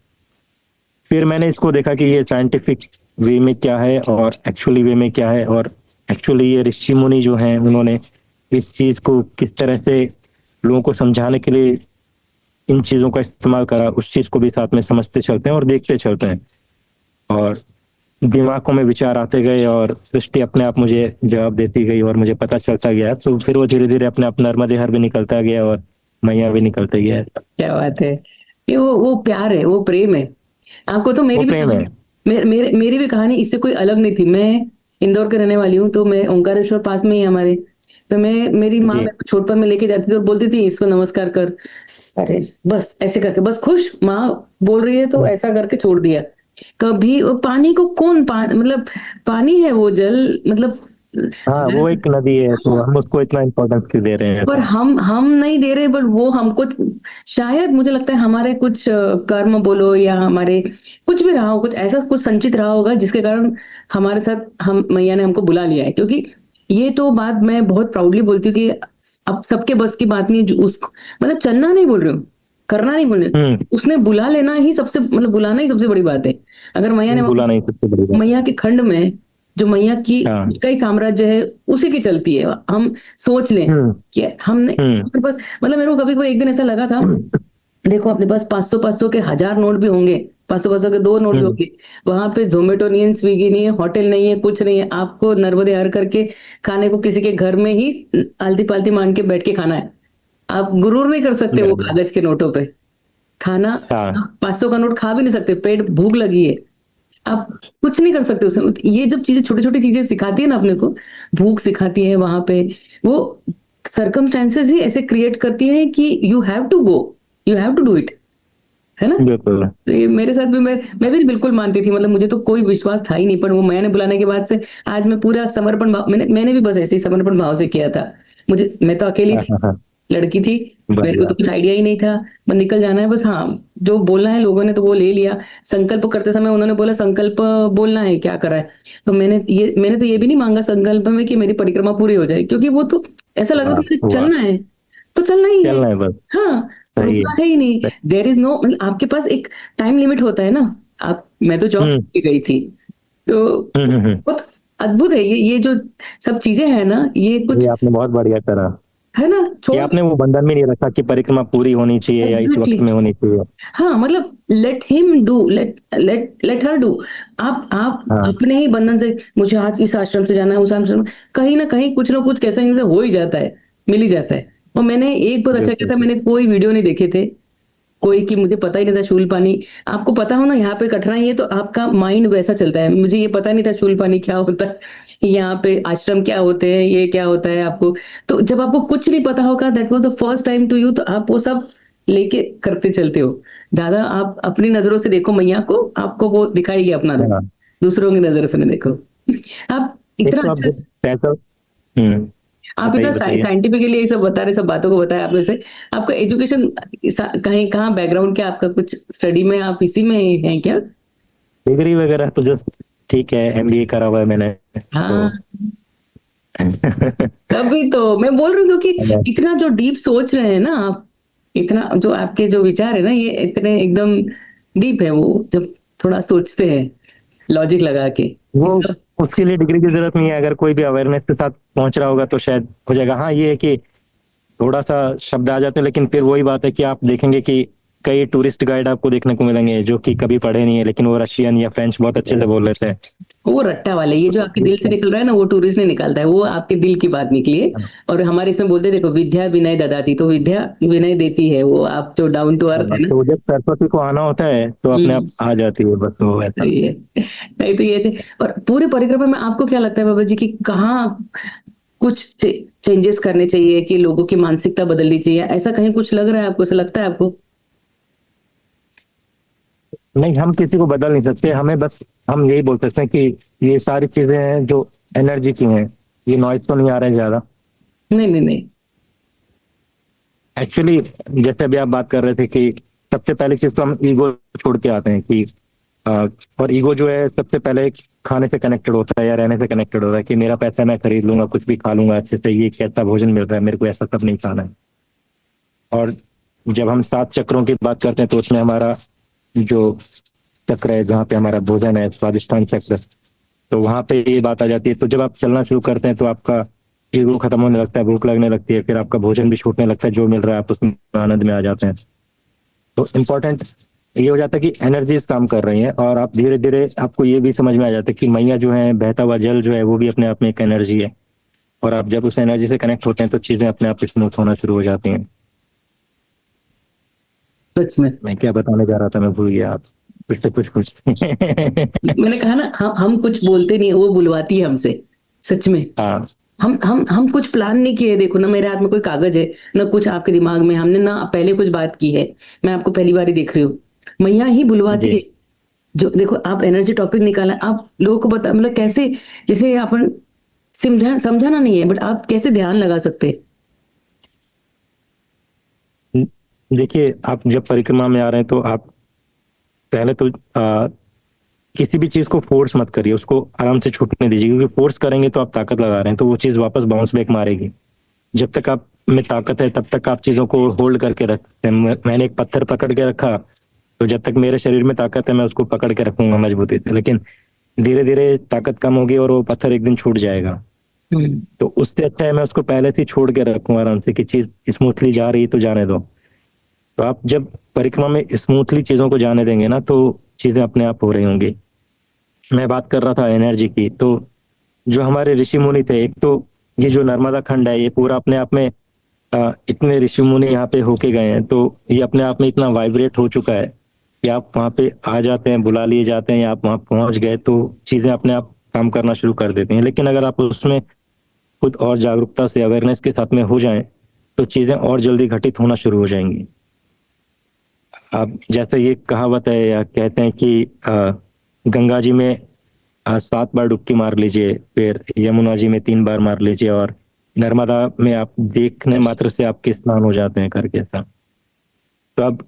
फिर मैंने इसको देखा कि ये साइंटिफिक वे में क्या है और एक्चुअली वे में क्या है, और एक्चुअली ये ऋषि मुनि जो हैं उन्होंने इस चीज को किस तरह से लोगों को समझाने के लिए इन चीजों का इस्तेमाल करा, उस चीज को भी साथ में समझते चलते हैं और देखते चलते हैं। और दिमागों में विचार आते गए और सृष्टि अपने आप मुझे जवाब देती गई और मुझे पता चलता गया। तो फिर वो धीरे धीरे अपने आप नर्मदे हर भी निकलता गया और मैया भी निकलते गया। क्या बात है, ये वो प्यार है, वो प्रेम है। आपको तो मेरी भी मेरी भी कहानी इससे कोई अलग नहीं थी। मैं इंदौर के रहने वाली हूँ, तो मैं ओंकारेश्वर पास में ही हमारे, तो मेरी माँ छोटपन में लेके जाती थी और बोलती थी इसको नमस्कार कर, अरे बस ऐसे करके, बस खुश माँ बोल रही है तो ऐसा करके छोड़ दिया। कभी पानी को कौन मतलब पानी है वो जल, मतलब हाँ वो एक नदी है, तो हम उसको इतना इम्पोर्टेंस क्यों दे रहे हैं? पर हम नहीं दे रहे, बट वो हमको शायद मुझे लगता है हमारे कुछ कर्म बोलो या हमारे कुछ भी रहा हो, कुछ ऐसा कुछ संचित रहा होगा जिसके कारण हमारे साथ हम मैया ने हमको बुला लिया है। क्योंकि ये तो बात मैं बहुत प्राउडली बोलती हूँ कि अब सबके बस की बात नहीं है, उसको मतलब चलना नहीं बोल रही हूँ, करना नहीं बोल रही, उसने बुला लेना ही सबसे, मतलब बुलाना ही सबसे बड़ी बात है। अगर मैया ने बुलाना ही सबसे बड़ी बात। मैया के खंड में जो मैया की का ही साम्राज्य है उसी की चलती है। हम सोच लें कि हमने बस, मतलब मेरे को कभी कोई एक दिन ऐसा लगा था, देखो अपने पास 500 के 1000 नोट भी होंगे, 500 के 2 नोट भी होंगे, वहां पे जोमेटो नहीं है, स्विगी नहीं है, होटल नहीं है, कुछ नहीं है, आपको नर्मदे हर करके खाने को किसी के घर में ही आलती पालती मांग के बैठ के खाना है। आप गुरूर नहीं कर सकते वो कागज के नोटों पे खाना। 500 का नोट खा भी नहीं सकते, पेट भूख लगी है, आप कुछ नहीं कर सकते उसमें। ये जब चीजें छोटी छोटी चीजें सिखाती है ना अपने को, भूख सिखाती है वहां पे, वो सर्कमस्टेंसेस ही ऐसे क्रिएट करती है कि you have to go, you have to do it, है ना? तो ये मेरे साथ भी मैं भी बिल्कुल मानती थी, मतलब मुझे तो कोई विश्वास था ही नहीं, पर वो मैंने बुलाने के बाद से आज मैं पूरा समर्पण भाव, मैंने भी बस ऐसे ही समर्पण भाव से किया था। मैं तो अकेली थी, लड़की थी, मेरे को तो कुछ आइडिया ही नहीं था, बस निकल जाना है बस। हाँ, जो बोलना है लोगों ने तो वो ले लिया। संकल्प करते समय उन्होंने बोला संकल्प बोलना है, क्या करा है, तो मैंने तो ये भी नहीं मांगा संकल्प में कि मेरी परिक्रमा पूरी हो जाए, क्योंकि वो तो ऐसा लगा कि चलना है तो चलना ही है बस। हाँ, रुकना है ही नहीं, देयर इज नो, मतलब आपके पास एक टाइम लिमिट होता है ना। मैं तो जॉब गई थी, तो अद्भुत है ये जो सब चीजें हैं ना, ये कुछ ये आपने बहुत बढ़िया करा है ना, कि छोड़ आपने वो बंधन भी नहीं रखा कि परिक्रमा पूरी होनी चाहिए या इस वक्त एग्जैक्टली। में होनी चाहिए। हाँ, मतलब let him do, let her do. आप हाँ अपने ही बंधन से, मुझे आज इस आश्रम से जाना है, उस आश्रम से, कहीं ना कहीं कुछ ना कुछ कैसा नहीं हो ही जाता है, मिल ही जाता है। और मैंने एक बहुत अच्छा किया था, बिल्कुल। मैंने कोई वीडियो नहीं देखे थे, कोई कि मुझे पता ही नहीं था शूल पानी। आपको पता हो ना यहाँ पे कठिनाई है तो आपका माइंड वैसा चलता है, मुझे ये पता नहीं था शूल पानी क्या होता है, यहाँ पे आश्रम क्या होते हैं, ये क्या होता है आपको। तो जब आपको कुछ नहीं पता होगा, that was the first time to you, तो आप वो सब लेके करते चलते हो। दादा आप अपनी नजरों से देखो मैया को, आपको वो दिखाएगी अपना रूप, हाँ दूसरों की नजरों से नहीं देखो। आप एक इतना तो आप अच्छा, जब पैसा आप बताइए इतना बताइए। साइंटिफिकली ये सब बता रहे, सब बातों को बताया आपने से। आपका एजुकेशन कहीं कहाँ बैकग्राउंड क्या आपका, कुछ स्टडी में आप इसी में हैं क्या? डिग्री वगैरह तो जस्ट ठीक है, एमबीए करा हुआ है मैंने तो हाँ, तभी तो मैं बोल रही हूँ, क्योंकि इतना जो डीप सोच रहे हैं ना आप, इतना जो आपके जो विचार है ना, ये इतने एकदम डीप है, वो जब थोड़ा सोचते हैं लॉजिक लगा के ये वो सब। उसके लिए डिग्री की जरूरत नहीं है, अगर कोई भी अवेयरनेस के साथ पहुंच रहा होगा तो शायद हो जाएगा। हाँ ये है कि थोड़ा सा शब्द आ जाते हैं, लेकिन फिर वही बात है कि आप देखेंगे कि कई टूरिस्ट गाइड आपको देखने को मिलेंगे जो कि कभी पढ़े नहीं है, लेकिन वो रशियन या फ्रेंच बहुत अच्छे से बोल लेते हैं। वो रट्टा वाले, ये जो आपके दिल से निकल रहा है ना, वो टूरिस्ट नहीं निकालता है, वो आपके दिल की बात निकली है। और हमारे इसमें बोलते हैं, देखो विद्या विनय ददाती, तो विद्या विनय देती है, वो आप जो डाउन टू अर्थ है ना। तो जब सरस्वती को आना होता है तो अपने आप हम्म, आ जाती है, बस वो ऐसा। सही है। नहीं तो ये थे। और पूरे परिक्रमा में आपको क्या लगता है बाबा जी की, कहाँ कुछ चेंजेस करने चाहिए, कि लोगों की मानसिकता बदलनी चाहिए, ऐसा कहीं कुछ लग रहा है आपको, ऐसा लगता है आपको? नहीं, हम किसी को बदल नहीं सकते, हमें बस हम यही बोल सकते हैं कि ये सारी चीजें हैं जो एनर्जी की हैं, ये नॉइज तो नहीं आ रहे हैं ज्यादा। नहीं नहीं नहीं। एक्चुअली जैसे अभी आप बात कर रहे थे कि सबसे पहली चीज तो हम ईगो छोड़ के आते हैं कि और ईगो जो है सबसे पहले खाने से कनेक्टेड होता है या रहने से कनेक्टेड होता है कि मेरा पैसा मैं खरीद लूंगा, कुछ भी खा लूंगा अच्छे से, ये कैसा भोजन मिल रहा है, मेरे को ऐसा सब नहीं खाना है। और जब हम 7 चक्रों की बात करते हैं तो उसमें हमारा जो चक्र है जहाँ पे हमारा भोजन है, स्वादिष्टान चक्र, तो वहां पे ये बात आ जाती है। तो जब आप चलना शुरू करते हैं तो आपका ईगो खत्म होने लगता है, भूख लगने लगती है, फिर आपका भोजन भी छूटने लगता है, जो मिल रहा है आप उसमें आनंद में आ जाते हैं। तो इम्पोर्टेंट ये हो जाता है कि एनर्जीज काम कर रही हैं, और आप धीरे धीरे आपको ये भी समझ में आ जाता है कि मैया जो है, बहता हुआ जल जो है, वो भी अपने आप में एक एनर्जी है। और आप जब उस एनर्जी से कनेक्ट होते हैं तो चीजें अपने आप स्मूथ होना शुरू हो जाती हैं। सच में। मैं क्या बताने जा रहा था, मैं भूल गया, आप फिर से कुछ मैंने कहा ना, हम कुछ बोलते नहीं है, वो बुलवाती है हमसे, सच में। हाँ हम कुछ प्लान नहीं किए, देखो ना, मेरे हाथ में कोई कागज है ना, कुछ आपके दिमाग में, हमने ना पहले कुछ बात की है, मैं आपको पहली बार ही देख रही हूँ, मैया ही बुलवाती है। जी। जो देखो आप एनर्जी टॉपिक निकाला, आप लोगों को बता, मतलब कैसे, जैसे अपन समझाना नहीं है, बट आप कैसे ध्यान लगा सकते हैं? देखिए, आप जब परिक्रमा में आ रहे हैं तो आप पहले तो किसी भी चीज को फोर्स मत करिए, उसको आराम से छूटने दीजिए, क्योंकि फोर्स करेंगे तो आप ताकत लगा रहे हैं, तो वो चीज वापस बाउंस बैक मारेगी। जब तक आप में ताकत है तब तक आप चीजों को होल्ड करके रखते हैं। मैंने एक पत्थर पकड़ के रखा, तो जब तक मेरे शरीर में ताकत है मैं उसको पकड़ के रखूंगा मजबूती से, लेकिन धीरे धीरे ताकत कम होगी और वो पत्थर एक दिन छूट जाएगा। हम्म, तो उससे अच्छा है मैं उसको पहले से ही छोड़ के रखूं आराम से, कि चीज स्मूथली जा रही है तो जाने दो। तो आप जब परिक्रमा में स्मूथली चीजों को जाने देंगे ना, तो चीजें अपने आप हो रही होंगी। मैं बात कर रहा था एनर्जी की, तो जो हमारे ऋषि मुनि थे, एक तो ये जो नर्मदा खंड है, ये पूरा अपने आप में इतने ऋषि मुनि यहाँ पे होके गए हैं, तो ये अपने आप में इतना वाइब्रेट हो चुका है कि आप वहाँ पे आ जाते हैं, बुला लिए जाते हैं, या आप वहाँ पहुंच गए तो चीजें अपने आप काम करना शुरू कर देती हैं। लेकिन अगर आप उसमें खुद और जागरूकता से, अवेयरनेस के साथ में हो जाएं, तो चीजें और जल्दी घटित होना शुरू हो जाएंगी। आप जैसे ये कहावत है या कहते हैं कि गंगा जी में 7 बार डुबकी मार लीजिए, फिर यमुना जी में 3 बार मार लीजिए, और नर्मदा में आप देखने मात्र से आपके स्नान हो जाते हैं करके ऐसा। तो अब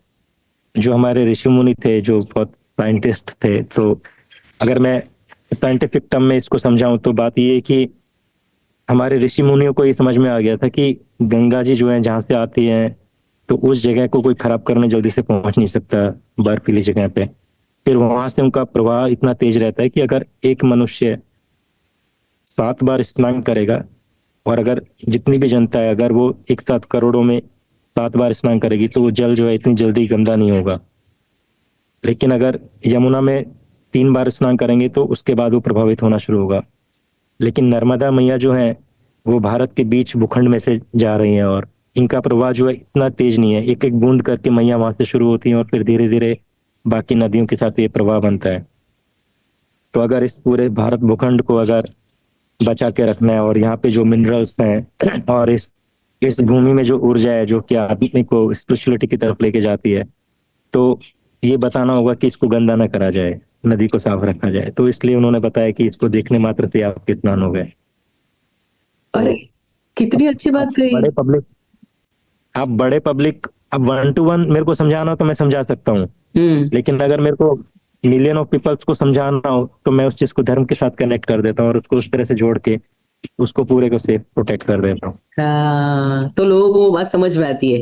जो हमारे ऋषि मुनि थे, जो बहुत साइंटिस्ट थे, तो अगर मैं साइंटिफिक टर्म में इसको समझाऊं तो बात ये है कि हमारे ऋषि मुनियों को ये समझ में आ गया था कि गंगा जी जो है जहाँ से आती है, तो उस जगह को कोई खराब करने जल्दी से पहुंच नहीं सकता, बर्फीली जगह पे। फिर वहां से उनका प्रवाह इतना तेज रहता है कि अगर एक मनुष्य 7 बार स्नान करेगा, और अगर जितनी भी जनता है अगर वो एक साथ करोड़ों में 7 बार स्नान करेगी तो वो जल जो है इतनी जल्दी गंदा नहीं होगा। लेकिन अगर यमुना में 3 बार स्नान करेंगे तो उसके बाद वो प्रभावित होना शुरू होगा। लेकिन नर्मदा मैया जो है वो भारत के बीच भूखंड में से जा रही है, और इनका प्रवाह जो है इतना तेज नहीं है, एक एक बूंद करके मैया वहां से शुरू होती है और फिर धीरे धीरे बाकी नदियों के साथ ये प्रवाह बनता है। तो अगर इस पूरे भारत भूखंड को अगर बचा के रखना है, और यहाँ पे जो मिनरल्स हैं और इस भूमि में जो ऊर्जा है जो कि आदमी को स्पिरिचुअलिटी की तरफ लेके जाती है, तो ये बताना होगा कि इसको गंदा ना करा जाए, नदी को साफ रखा जाए। तो इसलिए उन्होंने बताया कि इसको देखने मात्र से आपके स्नान हो गए। अरे कितनी अच्छी बात कही। बड़े पब्लिक अब 1 to 1 मेरे को समझाना हो तो मैं समझा सकता हूँ, लेकिन अगर मेरे को मिलियन ऑफ पीपल्स को समझाना हो तो मैं उस चीज को धर्म के साथ कनेक्ट कर देता हूँ और उसको उस तरह से जोड़ के उसको पूरे को से प्रोटेक्ट कर देता हूँ। हाँ, तो लोगों को वो बात समझ में आती है।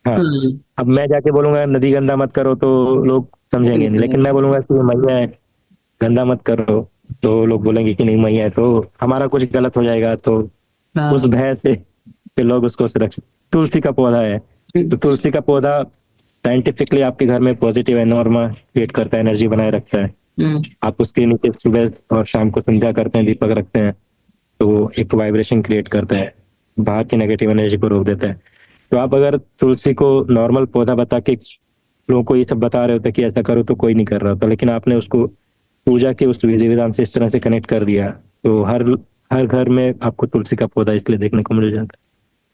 हाँ, हम्म, अब मैं जाके बोलूंगा नदी गंदा मत करो तो लोग समझेंगे नहीं, लेकिन मैं बोलूंगा कि मैया है गंदा मत करो तो लोग बोलेंगे कि नहीं मैया है, तो हमारा कुछ गलत हो जाएगा, तो हाँ, उस भय से फिर लोग उसको सुरक्षित। तुलसी का पौधा है, तो तुलसी का पौधा साइंटिफिकली आपके घर में पॉजिटिव एनोर्मा क्रिएट करता है, एनर्जी बनाए रखता है। हम्म, आप उसके नीचे सुबह और शाम को संध्या करते हैं, दीपक रखते हैं, तो वो एक वाइब्रेशन क्रिएट करता है, बाहर की नेगेटिव एनर्जी को रोक देता है। तो आप अगर तुलसी को नॉर्मल पौधा बता के लोगों को ये सब बता रहे होते कि ऐसा करो तो कोई नहीं कर रहा होता, लेकिन आपने उसको पूजा के उस विधि विधान से इस तरह से कनेक्ट कर दिया, तो हर हर घर में आपको तुलसी का पौधा इसलिए देखने को मिल जाता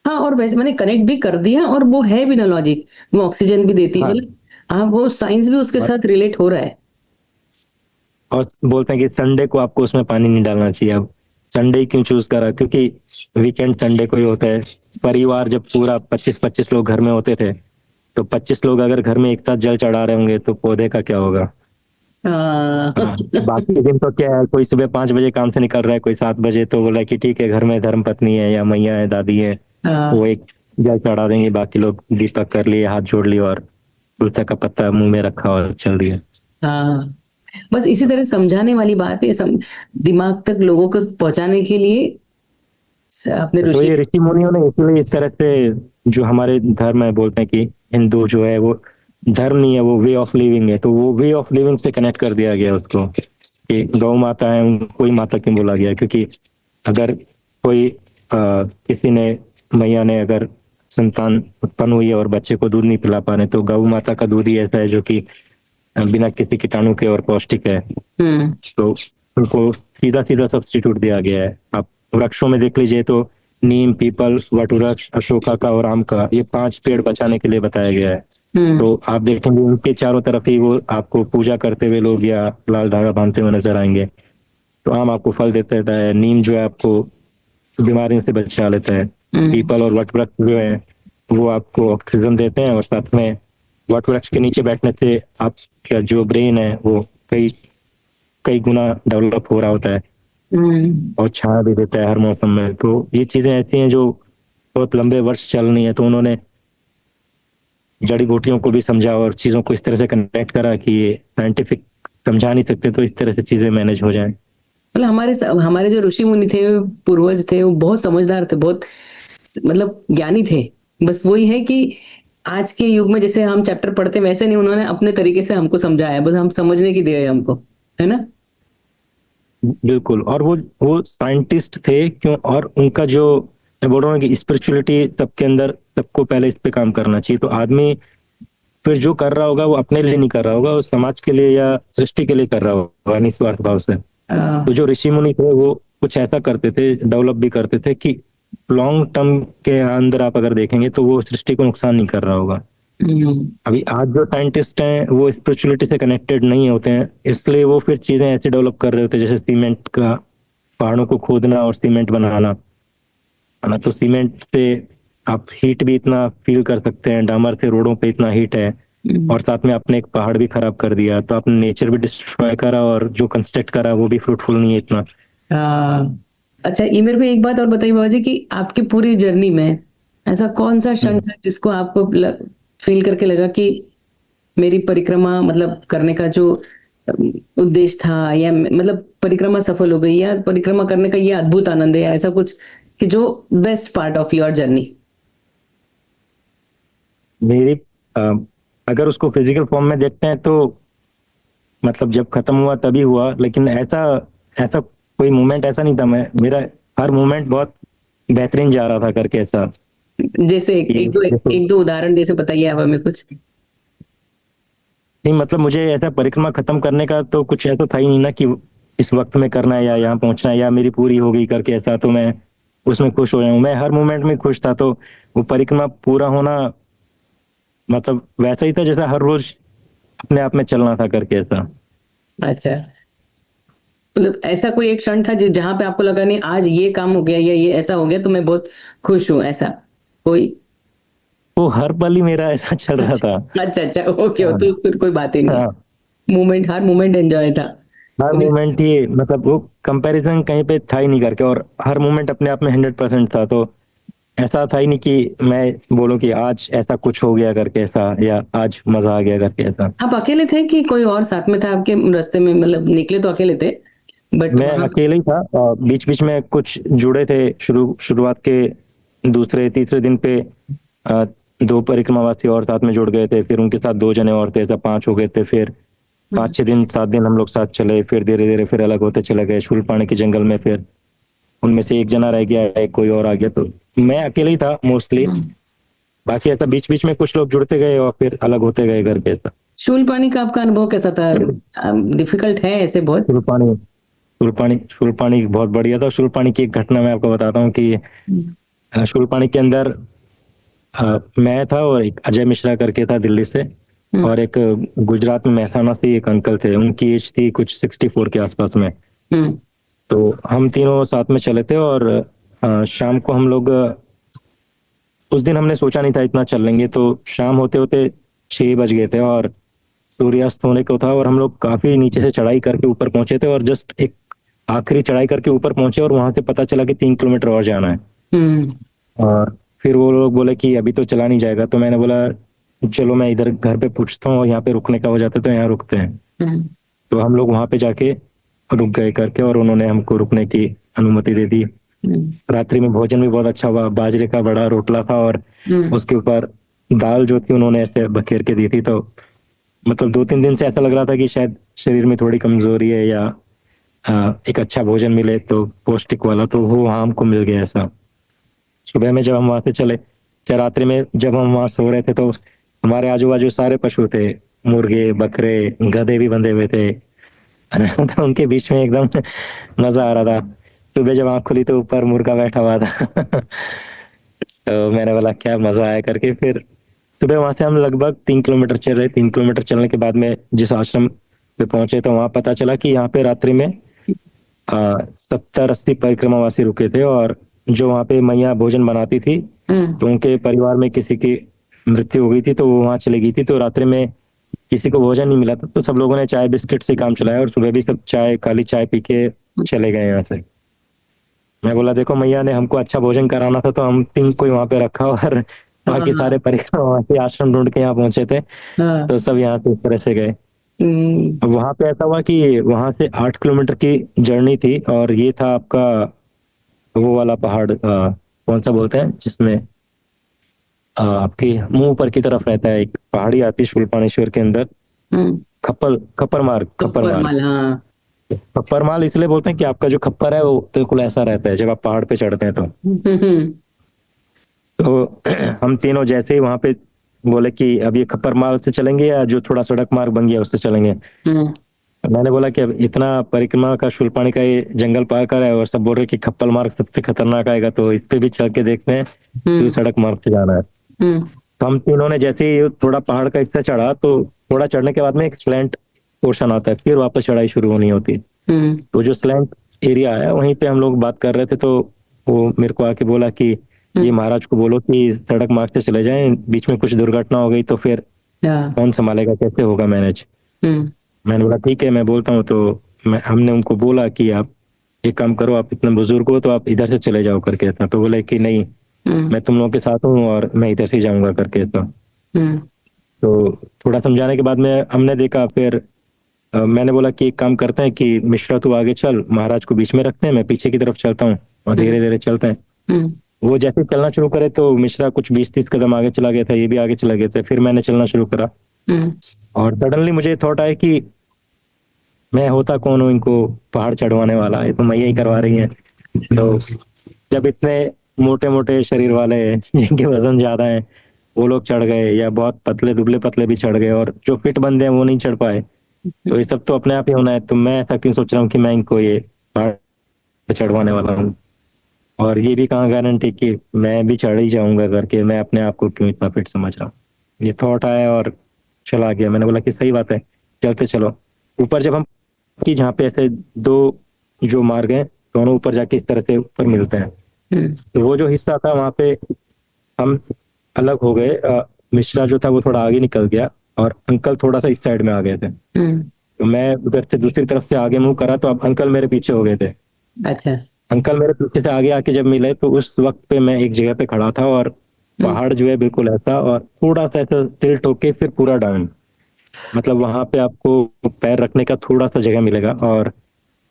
हाँ। और वैसे मैंने कनेक्ट भी कर दिया और वो है बिना लॉजिक, वो ऑक्सीजन भी देती है। है, हाँ, मतलब हाँ, वो साइंस भी उसके और साथ रिलेट हो रहा है। और बोलते हैं कि संडे को आपको उसमें पानी नहीं डालना चाहिए। अब संडे क्यों चूज करा, क्योंकि वीकेंड संडे को ही होता है। परिवार जब पूरा 25-25 लोग घर में होते थे, तो 25 लोग अगर घर में एक साथ जल चढ़ा रहे होंगे तो पौधे का क्या होगा। हाँ। बाकी दिन तो क्या है, कोई सुबह 5 बजे काम से निकल रहा है, कोई 7 बजे, तो बोला कि ठीक है घर में धर्म पत्नी है या मैया है दादी है, हाँ, वो एक जल चढ़ा देंगे, बाकी लोग दीपक कर लिए, हाथ जोड़ लिए और तुलसी का पत्ता मुंह में रखा और चल दिया। हाँ। बस इसी तरह समझाने वाली बात है, दिमाग तक लोगों को पहुंचाने के लिए अपने तो ऋषि। ये ऋषि मुनियों ने इसलिए इस तरह से जो हमारे धर्म है, बोलते हैं कि हिंदू जो है वो धर्म नहीं है, वो वे ऑफ लिविंग है, तो वो वे ऑफ लिविंग से कनेक्ट कर दिया गया उसको कि गौ माता है उनको ही माता क्यों बोला गया, क्योंकि अगर कोई किसी ने मैया ने अगर संतान उत्पन्न हुई है और बच्चे को दूध नहीं पिला पा रहे, तो गौ माता का दूध ही ऐसा है जो कि बिना किसी कीटाणु के और पौष्टिक है, तो उनको सीधा सीधा सब्स्टिट्यूट दिया गया है। आप वृक्षों में देख लीजिए तो नीम, पीपल, वटवृक्ष, अशोका का और आम का, ये 5 पेड़ बचाने के लिए बताया गया है। तो आप देखेंगे उनके चारों तरफ ही वो आपको पूजा करते हुए लोग या लाल धागा बांधते हुए नजर आएंगे। तो आम आपको फल देता रहता है, नीम जो है आपको बीमारियों से बचा लेता है, पीपल और वटवृक्ष जो है वो आपको ऑक्सीजन देते हैं, और साथ में वटवृक्ष के नीचे बैठने से आपका जो ब्रेन है वो कई कई गुना डेवलप हो रहा होता है और छाया भी देता है हर मौसम में। तो ये चीजें ऐसी हैं जो बहुत लंबे वर्ष चलनी है, तो उन्होंने जड़ी बूटियों को भी समझा और चीजों को इस तरह से कनेक्ट करा कि ये साइंटिफिक समझा नहीं सकते, तो इस तरह से चीजें मैनेज हो जाएं। मतलब हमारे जो ऋषि मुनि थे, पूर्वज थे, वो बहुत समझदार थे, बहुत मतलब ज्ञानी थे। बस वही है कि आज के युग में जैसे हम चैप्टर पढ़ते हैं वैसे नहीं, उन्होंने अपने तरीके से हमको समझाया, बस हम समझने की दिया है हमको, है ना। बिल्कुल, और वो साइंटिस्ट थे क्यों, और उनका जो मैं बोल रहा हूँ कि स्पिरिचुअलिटी सबके अंदर, सबको पहले इस पे काम करना चाहिए। तो आदमी फिर जो कर रहा होगा वो अपने लिए नहीं कर रहा होगा, वो समाज के लिए या सृष्टि के लिए कर रहा होगा निस्वार्थ भाव से। तो जो ऋषि मुनि थे वो कुछ ऐसा करते थे, डेवलप भी करते थे कि लॉन्ग टर्म के अंदर आप अगर देखेंगे तो वो सृष्टि को नुकसान नहीं कर रहा होगा। अभी आज जो साइंटिस्ट हैं वो स्पिरिचुअलिटी से कनेक्टेड नहीं होते हैं, इसलिए वो फिर चीजें ऐसे डेवलप कर रहे होते हैं जैसे सीमेंट का, पहाड़ों को खोदना और सीमेंट बनाना, है ना। तो सीमेंट से आप हीट भी इतना फील कर सकते हैं, डामर से रोडों पे इतना हीट है, और साथ में आपने एक पहाड़ भी खराब कर दिया, तो आपने नेचर भी डिस्ट्रॉय करा और जो कंस्ट्रक्ट करा वो भी फ्रूटफुल नहीं है इतना। अच्छा, ये मेरे को एक बात और बताइए बाबा जी कि आपकी पूरी जर्नी में ऐसा कौन सा क्षण था जिसको आपको फील करके लगा कि मेरी परिक्रमा मतलब करने का जो उद्देश्य था, या मतलब परिक्रमा सफल हो गई, या परिक्रमा करने का ये अद्भुत आनंद है, या ऐसा कुछ कि जो best part of your journey? मेरी अगर उसको फिजिकल फॉर्म में देखते हैं तो मतलब जब खत्म हुआ तभी हुआ, लेकिन ऐसा ऐसा कोई मोमेंट ऐसा नहीं था। मेरा हर मोमेंट बहुत बेहतरीन जा रहा था करके ऐसा। जैसे एक दो उदाहरण जैसे बताइए आप हमें कुछ। नहीं मतलब मुझे ऐसा परिक्रमा खत्म करने का तो कुछ ऐसा था ही नहीं ना कि इस वक्त में करना है या यहाँ पहुंचना है या मेरी पूरी हो गई करके ऐसा, तो मैं उसमें खुश हो जाऊं। मैं हर मोमेंट में खुश था, तो वो परिक्रमा पूरा होना मतलब वैसा ही था जैसा हर रोज अपने आप में चलना था करके ऐसा। अच्छा, मतलब ऐसा कोई एक क्षण था जहां पे आपको लगा नहीं आज ये काम हो गया या ये ऐसा हो गया तो मैं बहुत खुश हूँ, ऐसा कोई? वो हर पल ही मेरा ऐसा चल रहा था। अच्छा अच्छा, ओके, हाँ तो फिर कोई बात ही नहीं। हाँ, मोमेंट, हर मोमेंट एंजॉय था। हर मोमेंट ही मतलब वो कंपैरिजन कहीं पे था ही नहीं करके, और हर मोमेंट अपने आप में 100% था। तो ऐसा था ही नहीं कि मैं बोलूं कि आज ऐसा कुछ हो गया करके ऐसा, या आज मजा आ गया करके ऐसा। आप अकेले थे कि कोई और साथ में था आपके रास्ते में? मतलब निकले तो अकेले थे, बट मैं अकेले ही था, बीच बीच में कुछ जुड़े थे। शुरुआत के दूसरे तीसरे दिन पे अ, 2 परिक्रमावासी और साथ में जुड़ गए थे, फिर उनके साथ 2 जने और थे, सब 5 हो गए थे। फिर 5-6 दिन 7 दिन हम लोग साथ चले, फिर धीरे धीरे फिर अलग होते चले गए शूलपाणी के जंगल में। फिर उनमें से एक जना रह गया, एक कोई और आ गया, तो मैं अकेले ही था मोस्टली। बाकी ऐसा बीच बीच में कुछ लोग जुड़ते गए और फिर अलग होते गए घर पे ऐसा। शूलपाणी का आपका अनुभव कैसा था? डिफिकल्ट है ऐसे बहुत? शूलपाणी शूलपाणी बहुत बढ़िया था। शूलपाणी की एक घटना मैं आपको बताता हूँ कि शूलपाणी के अंदर मैं था और एक अजय मिश्रा करके था दिल्ली से, और एक गुजरात में महसाना से एक अंकल थे, उनकी एज थी कुछ 64 के आसपास में। हम्म तो हम तीनों साथ में चले थे, और शाम को हम लोग उस दिन हमने सोचा नहीं था इतना चल लेंगे, तो शाम होते होते 6 बज गए थे और सूर्यास्त होने को था, और हम लोग काफी नीचे से चढ़ाई करके ऊपर पहुंचे थे, और जस्ट एक आखिरी चढ़ाई करके ऊपर पहुंचे, और वहां से पता चला कि 3 किलोमीटर और जाना है। हम्म और फिर वो लोग बोले कि अभी तो चला नहीं जाएगा, तो मैंने बोला चलो मैं इधर घर पे पूछता हूँ, यहाँ पे रुकने का हो जाता तो यहाँ रुकते हैं। हम्म तो हम लोग वहां पे जाके रुक गए करके, और उन्होंने हमको रुकने की अनुमति दे दी। रात्रि में भोजन भी बहुत अच्छा हुआ, बाजरे का बड़ा रोटला था, और उसके ऊपर दाल जो थी उन्होंने ऐसे बखेर के दी थी। तो मतलब 2-3 दिन से ऐसा लग रहा था कि शायद शरीर में थोड़ी कमजोरी है, या एक अच्छा भोजन मिले तो पौष्टिक वाला, तो वो वहां हमको मिल गया ऐसा। सुबह में जब हम वहां से चले, रात्रि में जब हम वहां सो रहे थे, तो हमारे आजू बाजू सारे पशु थे, मुर्गे बकरे गधे भी बंधे हुए थे। तो उनके बीच में एकदम मजा आ रहा था। सुबह जब आँख खुली तो ऊपर मुर्गा बैठा हुआ था। तो मैंने बोला क्या मजा आया करके। फिर सुबह वहां से हम लगभग 3 किलोमीटर चले। 3 किलोमीटर चलने के बाद में जिस आश्रम पे पहुंचे, तो वहां पता चला कि यहाँ पे रात्रि में 70-80 परिक्रमावासी रुके थे, और जो वहाँ पे मैया भोजन बनाती थी, तो उनके परिवार में किसी की मृत्यु हो गई थी, तो वो वहां चली गई थी। तो रात्रि में किसी को भोजन नहीं मिला था, तो सब लोगों ने चाय बिस्किट से काम चलाया, और सुबह भी सब काली चाय पी के चले गए यहाँ से। मैं बोला देखो मैया ने हमको अच्छा भोजन कराना था, तो हम 3 को वहां पे रखा, और बाकी सारे परिक्रमावासी आश्रम ढूंढ के यहाँ पहुंचे थे, तो सब यहाँ से इस तरह से गए। वहां पे ऐसा हुआ कि वहां से 8 किलोमीटर की जर्नी थी, और ये था आपका वो वाला पहाड़, कौन सा बोलते हैं जिसमें आपके मुंह ऊपर की तरफ रहता है, एक पहाड़ी आती है शूलपाणेश्वर के अंदर, खप्पर मार्ग। हाँ। खप्पर माल इसलिए बोलते हैं कि आपका जो खप्पर है वो बिल्कुल ऐसा रहता है जब आप पहाड़ पे चढ़ते हैं। तो हम तीनों जैसे ही वहां पे बोले कि अब ये खप्पर मार्ग से चलेंगे या जो थोड़ा सड़क मार्ग बन गया उससे चलेंगे। मैंने बोला कि अब इतना परिक्रमा का शूलपाणी का ये जंगल पार कर है, और सब बोल रहे कि खप्पर मार्ग सबसे खतरनाक आएगा, तो इस पे भी चल के देखते हैं, तो सड़क मार्ग से जाना है। तो हम तीनों ने जैसे ही थोड़ा पहाड़ का हिस्सा चढ़ा, तो थोड़ा चढ़ने के बाद में एक स्लैंट पोर्शन आता है, फिर वापस चढ़ाई शुरू होनी होती है। तो जो स्लैंट एरिया है वहीं पे हम लोग बात कर रहे थे, तो वो मेरे को आके बोला कि ये महाराज को बोलो कि सड़क मार्ग से चले जाएं, बीच में कुछ दुर्घटना हो गई तो फिर कौन संभालेगा, कैसे होगा मैनेज। मैंने बोला ठीक है मैं बोलता हूँ। तो हमने उनको बोला कि आप एक काम करो, आप इतने बुजुर्ग हो तो आप इधर से चले जाओ करके था। तो बोले कि नहीं मैं तुम लोगों के साथ हूँ और मैं इधर से जाऊंगा करके था। तो थोड़ा समझाने के बाद में हमने देखा, फिर मैंने बोला कि एक काम करते हैं कि मिश्रा तू आगे चल, महाराज को बीच में रखते हैं, मैं पीछे की तरफ चलता हूँ और धीरे धीरे चलते हैं। हम्म वो जैसे ही चलना शुरू करे तो मिश्रा कुछ 20-30 कदम आगे चला गया था, ये भी आगे चला गया था, फिर मैंने चलना शुरू करा। हम्म और सडनली मुझे थॉट आया कि मैं होता कौन हूँ इनको पहाड़ चढ़वाने वाला, ये तो मैया ही करवा रही है। तो जब इतने मोटे मोटे शरीर वाले हैं जिनके वजन ज्यादा है वो लोग चढ़ गए, या बहुत पतले दुबले पतले भी चढ़ गए, और जो फिट बंदे हैं वो नहीं चढ़ पाए, तो ये सब तो अपने आप ही होना है। तो मैं ऐसा क्यों सोच रहा हूँ कि मैं इनको ये पहाड़ चढ़वाने वाला हूँ, और ये भी कहाँ गारंटी कि मैं भी चढ़ ही जाऊंगा करके, मैं अपने आप को क्यों इतना फिट समझ रहा हूँ। ये थॉट आया और चला गया। मैंने बोला कि सही बात है, चलते चलो ऊपर। जब हम कि जहाँ पे ऐसे दो जो मार्ग हैं दोनों ऊपर जाके इस तरह से ऊपर मिलते हैं, तो वो जो हिस्सा था वहां पे हम अलग हो गए। मिश्रा जो था वो थोड़ा आगे निकल गया और अंकल थोड़ा सा इस साइड में आ गए थे। हम्म तो मैं उधर से दूसरी तरफ से आगे मूव करा तो अब अंकल मेरे पीछे हो गए थे। अच्छा अंकल मेरे पीछे से आगे आके जब मिले तो उस वक्त पे मैं एक जगह पे खड़ा था, और पहाड़ जो है बिल्कुल ऐसा, और थोड़ा सा ऐसा टिल्ट होके फिर पूरा डाउन। मतलब वहां पे आपको पैर रखने का थोड़ा सा जगह मिलेगा, और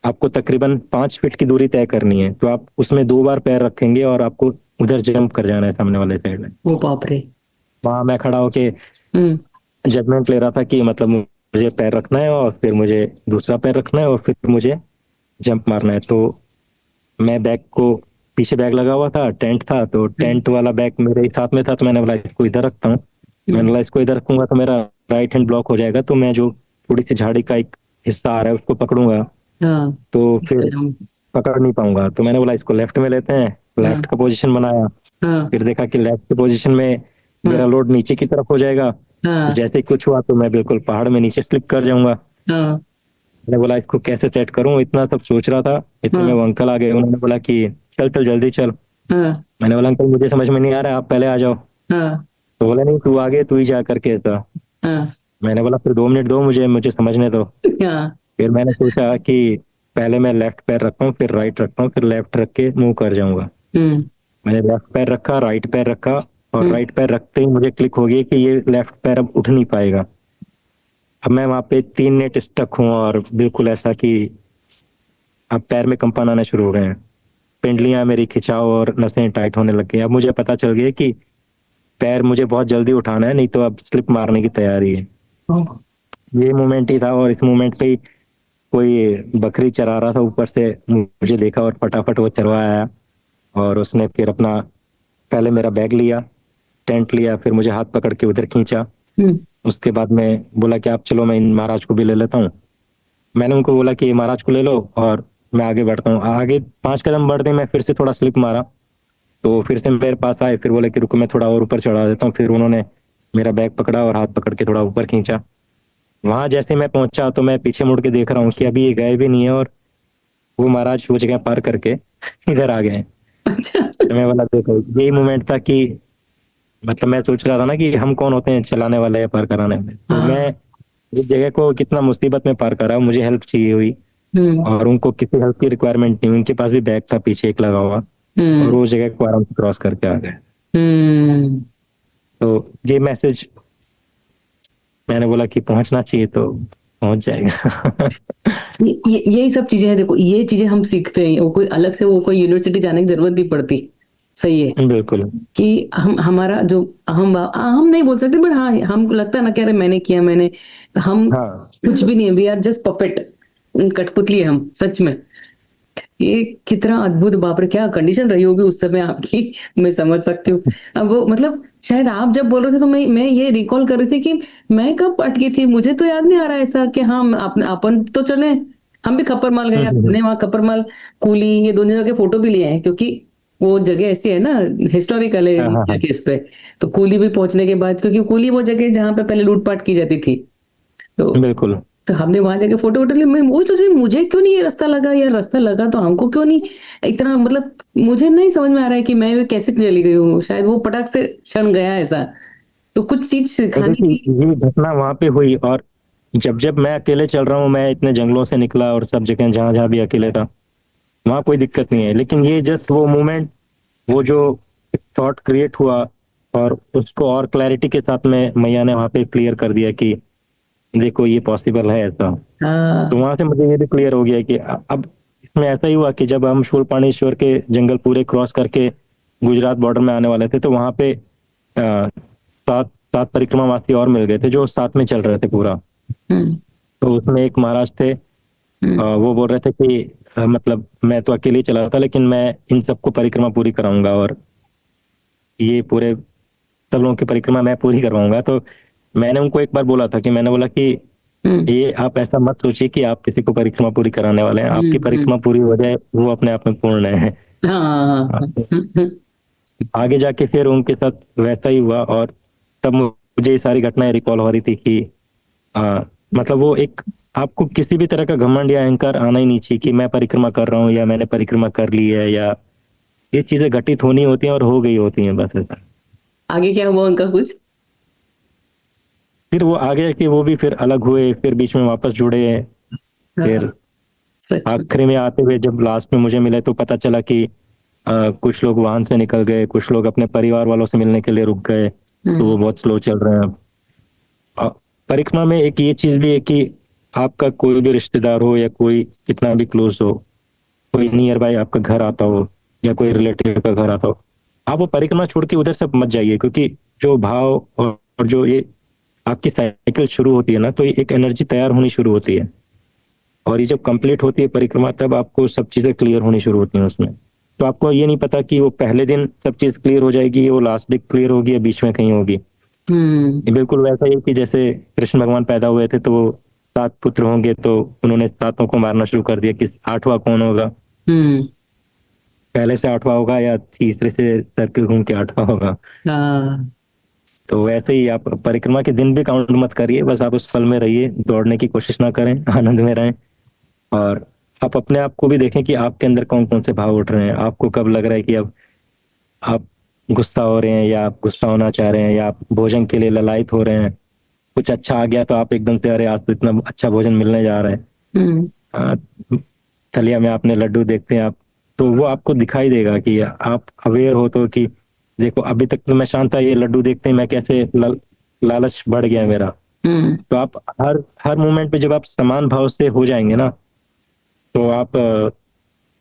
आपको तकरीबन 5 फीट की दूरी तय करनी है, तो आप उसमें 2 बार पैर रखेंगे और आपको उधर जंप कर जाना है सामने वाले साइड में। वो बाप रे वहां मैं खड़ा होके हम्म जजमेंट ले रहा था कि मतलब मुझे पैर रखना है और फिर मुझे दूसरा पैर रखना है और फिर मुझे जंप मारना है। तो मैं बैग को, पीछे बैग लगा हुआ था, टेंट था, तो टेंट वाला बैग मेरे ही साथ में था, तो मैंने बोला इसको इधर रखता हूँ। मैंने बोला इसको इधर रखूंगा तो मेरा राइट हैंड ब्लॉक हो जाएगा, तो मैं जो थोड़ी सी झाड़ी का एक हिस्सा आ रहा है उसको पकड़ूंगा हाँ तो फिर पकड़ नहीं पाऊंगा। तो मैंने बोला इसको लेफ्ट में लेते हैं, लेफ्ट का पोजीशन बनाया। हाँ फिर देखा कि लेफ्ट की पोजीशन में मेरा लोड नीचे की तरफ हो जाएगा, हाँ जैसे ही कुछ हुआ तो मैं बिल्कुल पहाड़ में नीचे स्लिप कर जाऊंगा। हाँ मैंने बोला इसको कैसे सेट करूं, इतना सब सोच रहा था। इतने में वो अंकल आ गए, उन्होंने बोला कि चल चल जल्दी चल। हाँ मैंने बोला अंकल मुझे समझ में नहीं आ रहा है, आप पहले आ जाओ। हाँ तो बोला नहीं तू आगे, तू ही जा करके था। हाँ मैंने बोला फिर 2 मिनट दो, मुझे मुझे समझने दो। हाँ फिर मैंने सोचा कि पहले मैं लेफ्ट पैर रखता हूँ, फिर राइट रखता हूँ, फिर लेफ्ट रख के मूव कर जाऊंगा। हम्म मैंने लेफ्ट पैर रखा, राइट पैर रखा, और राइट पैर रखते ही मुझे क्लिक हो गया कि ये लेफ्ट पैर अब उठ नहीं पाएगा। अब मैं वहां पे 3 मिनट स्टक हूँ, और बिल्कुल ऐसा कि अब पैर में कंपन आने शुरू हो गए हैं, पिंडलियां मेरी खिंचाव और नसें टाइट होने लग गई। अब मुझे पता चल गया कि पैर मुझे बहुत जल्दी उठाना है, नहीं तो अब स्लिप मारने की तैयारी है। ये मोमेंट ही था, और इस मोमेंट पे ही कोई बकरी चरा रहा था ऊपर से, मुझे देखा और फटाफट वो चरवा आया, और उसने फिर अपना पहले मेरा बैग लिया, टेंट लिया, फिर मुझे हाथ पकड़ के उधर खींचा। उसके बाद में बोला कि आप चलो मैं इन महाराज को भी ले लेता हूँ। मैंने उनको बोला कि ये महाराज को ले लो और मैं आगे बढ़ता हूँ। आगे 5 कदम बढ़ते मैं फिर से थोड़ा स्लिप मारा, तो फिर से मेरे पास आए, फिर बोले कि रुको मैं थोड़ा और ऊपर चढ़ा देता हूँ। फिर उन्होंने मेरा बैग पकड़ा और हाथ पकड़ के थोड़ा ऊपर खींचा। वहां जैसे मैं पहुंचा तो मैं पीछे मुड़ के देख रहा हूँ कि अभी ये गए भी नहीं है, और वो महाराज वो जगह पार करके इधर आ गए हैं। अच्छा तो मैं बोला देखो यही मोमेंट था कि मतलब मैं सोच रहा था ना कि हम कौन होते हैं चलाने वाले या पार कराने वाले। तो हाँ मैं इस जगह को कितना मुसीबत में पार करा, मुझे हेल्प चाहिए हुई हम्म और उनको किसी हेल्प की रिक्वायरमेंट नहीं, उनके पास भी बैग था पीछे एक लगा हुआ, और हम्म वो जगह को आराम से क्रॉस करके आ गए। हम्म तो ये मैसेज मैंने बोला कि पहुंचना चाहिए तो पहुंच जाएगा। यही सब चीजें हैं। देखो ये चीजें हम सीखते हैं, वो कोई अलग से वो कोई यूनिवर्सिटी जाने की जरूरत नहीं पड़ती। सही है बिल्कुल। कि हम हमारा जो हम नहीं बोल सकते, बट हाँ हमको लगता है ना कि अरे मैंने किया, मैंने हम हाँ कुछ भी नहीं है, वी आर जस्ट पपेट, कठपुतली है हम सच में। ये कितना अद्भुत, बाप रे क्या कंडीशन रही होगी उस समय आपकी, मैं समझ सकती हूँ। अब वो मतलब शायद आप जब बोल रहे थे तो मैं ये रिकॉल कर रही थी कि मैं कब अटकी थी, मुझे तो याद नहीं आ रहा ऐसा कि हाँ अपन तो चले, हम भी खप्पर माल गए, हमने वहाँ खप्पर माल, कूली, ये दोनों जगह फोटो भी लिए हैं, क्योंकि वो जगह ऐसी है ना, हिस्टोरिकल है हाँ हाँ हाँ, केस पे। तो कूली भी पहुंचने के बाद, क्योंकि कूली वो जगह जहाँ पे पहले लूटपाट की जाती थी, तो बिल्कुल। हमने वहां जाके फोटो वोटो ली। मैं वही सोची मुझे क्यों नहीं ये रास्ता लगा, यार रास्ता लगा तो हमको क्यों नहीं इतना, मतलब मुझे नहीं समझ में आ रहा है कि मैं कैसे चली गई हूँ, शायद वो पटाख से क्षण गया ऐसा, तो कुछ चीज तो सिखानी थी। देखिए ये घटना वहां पे हुई, और जब जब मैं अकेले चल रहा हूँ, मैं इतने जंगलों से निकला और सब जगह जहां जहां भी अकेले था वहां कोई दिक्कत नहीं है, लेकिन ये जस्ट वो मोमेंट, वो जो थॉट क्रिएट हुआ और उसको और क्लैरिटी के साथ में मैया ने वहां पे क्लियर कर दिया कि देखो ये पॉसिबल है ऐसा। हाँ। तो वहां से मुझे ये भी क्लियर हो गया कि अब इसमें ऐसा ही हुआ कि जब हम शूलपाणेश्वर के जंगल पूरे क्रॉस करके गुजरात बॉर्डर में आने वाले थे, तो वहां पे सात सात परिक्रमावासी और मिल गए थे जो साथ में चल रहे थे पूरा। हम्म। तो उसमें एक महाराज थे, वो बोल रहे थे कि मतलब मैं तो अकेले ही चला रहा था, लेकिन मैं इन सबको परिक्रमा पूरी कराऊंगा और ये पूरे सब लोगों की परिक्रमा मैं पूरी करवाऊंगा। तो मैंने उनको एक बार बोला था कि मैंने बोला कि हम्म। ये आप ऐसा मत सोचिए कि आप किसी को परिक्रमा पूरी कराने वाले हैं, आपकी परिक्रमा पूरी हो जाए वो अपने आप में पूर्ण है। हाँ। हाँ, आगे जाके फिर उनके साथ वैसा ही हुआ, और तब मुझे ये सारी घटनाएं रिकॉल हो रही थी कि मतलब वो एक आपको किसी भी तरह का घमंड या अहंकार आना ही नहीं चाहिए कि मैं परिक्रमा कर रहा हूँ या मैंने परिक्रमा कर ली है, या ये चीजें घटित होनी होती हैं और हो गई होती हैं, बस ऐसा। आगे क्या हुआ उनका कुछ? फिर वो आगे कि वो भी फिर अलग हुए, फिर बीच में वापस जुड़े। फिर हाँ, सच में। आखिरी में आते हुए जब लास्ट में मुझे मिले तो पता चला कि कुछ लोग वाहन से निकल गए, कुछ लोग अपने परिवार वालों से मिलने के लिए रुक गए, तो वो बहुत स्लो चल रहे हैं अब। अ, परिक्रमा में एक ये चीज भी है कि आपका कोई भी रिश्तेदार हो या कोई कितना भी क्लोज हो, कोई नियर बाय आपका घर आता हो या कोई रिलेटिव का घर आता हो, आप वो परिक्रमा छोड़ के उधर से मत जाइए, क्योंकि जो भाव और जो ये आपकी साइकिल शुरू होती है ना, तो ये एक एनर्जी तैयार होनी शुरू होती है, और ये जब कंप्लीट होती है परिक्रमा तब आपको सब चीजें क्लियर होनी शुरू होती हैं उसमें। तो आपको ये नहीं पता कि वो पहले दिन सब चीज क्लियर हो जाएगी, वो लास्ट दिन क्लियर होगी या बीच में कहीं होगी। ये बिल्कुल वैसा ही है कि जैसे कृष्ण भगवान पैदा हुए थे तो वो 7 पुत्र होंगे, तो उन्होंने 7 को मारना शुरू कर दिया कि 8वां कौन होगा, हम्म। पहले से 8वां होगा या तीसरे से सर्किल घूम के 8वां होगा। हाँ। तो वैसे ही आप परिक्रमा के दिन भी काउंट मत करिए, बस आप उस पल में रहिए, दौड़ने की कोशिश ना करें, आनंद में रहें। और आप अपने आप को भी देखें कि आपके अंदर कौन कौन से भाव उठ रहे हैं, आपको कब लग रहा है कि अब आप गुस्सा हो रहे हैं या आप गुस्सा होना चाह रहे हैं या आप भोजन के लिए ललायत हो रहे हैं। कुछ अच्छा आ गया तो आप एकदम से अरे आज तो इतना अच्छा भोजन मिलने जा रहा है। हम्म। आ, थलिया में आपने लड्डू देखते हैं आप, तो वो आपको दिखाई देगा कि आप अवेयर हो तो कि देखो अभी तक तो मैं शांत था, ये लड्डू देखते ही मैं कैसे लालच बढ़ गया मेरा। हम्म। तो आप हर हर मोमेंट पे जब आप समान भाव से हो जाएंगे ना, तो आप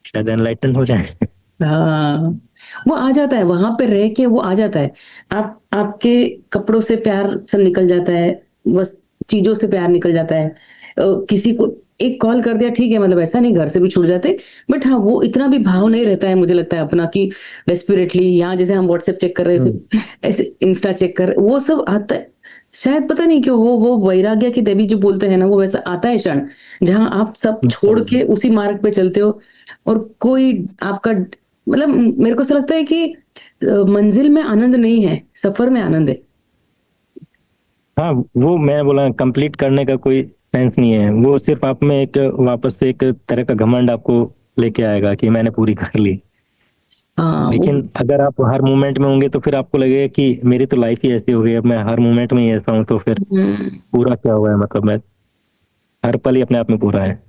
शायद एनलाइटन हो जाएंगे। हाँ, वो आ जाता है वहां पे रह के, वो आ जाता है। आप आपके कपड़ों से प्यार सब निकल जाता है, बस चीजों से प्यार निकल जाता है। किसी को एक कॉल कर दिया ठीक है, मतलब ऐसा नहीं घर से भी छूट जाते, बट हाँ वो इतना भी भाव नहीं रहता है मुझे लगता है अपना कि डेस्परेटली यहाँ जैसे हम व्हाट्सएप चेक कर रहे थे ऐसे इंस्टा चेक कर वो सब आता है। शायद पता नहीं क्यों वो वैराग्य की देवी जो बोलते हैं ना, वो वैसा आता है क्षण जहां आप सब छोड़ के उसी मार्ग पे चलते हो, और कोई आपका मतलब मेरे को ऐसा लगता है कि मंजिल में आनंद नहीं है, सफर में आनंद है। हाँ, वो मैं बोला कंप्लीट करने का कोई सेंस नहीं है, वो सिर्फ आप में एक वापस से एक तरह का घमंड आपको लेके आएगा कि मैंने पूरी कर ली। हाँ वो। लेकिन अगर आप हर मोमेंट में होंगे तो फिर आपको लगेगा कि मेरी तो लाइफ ही ऐसी हो गई, अब मैं हर मोमेंट में ही ऐसा हूँ, तो फिर हम्म। पूरा क्या हुआ है, मतलब मैं हर पल ही अपने आप में पूरा है।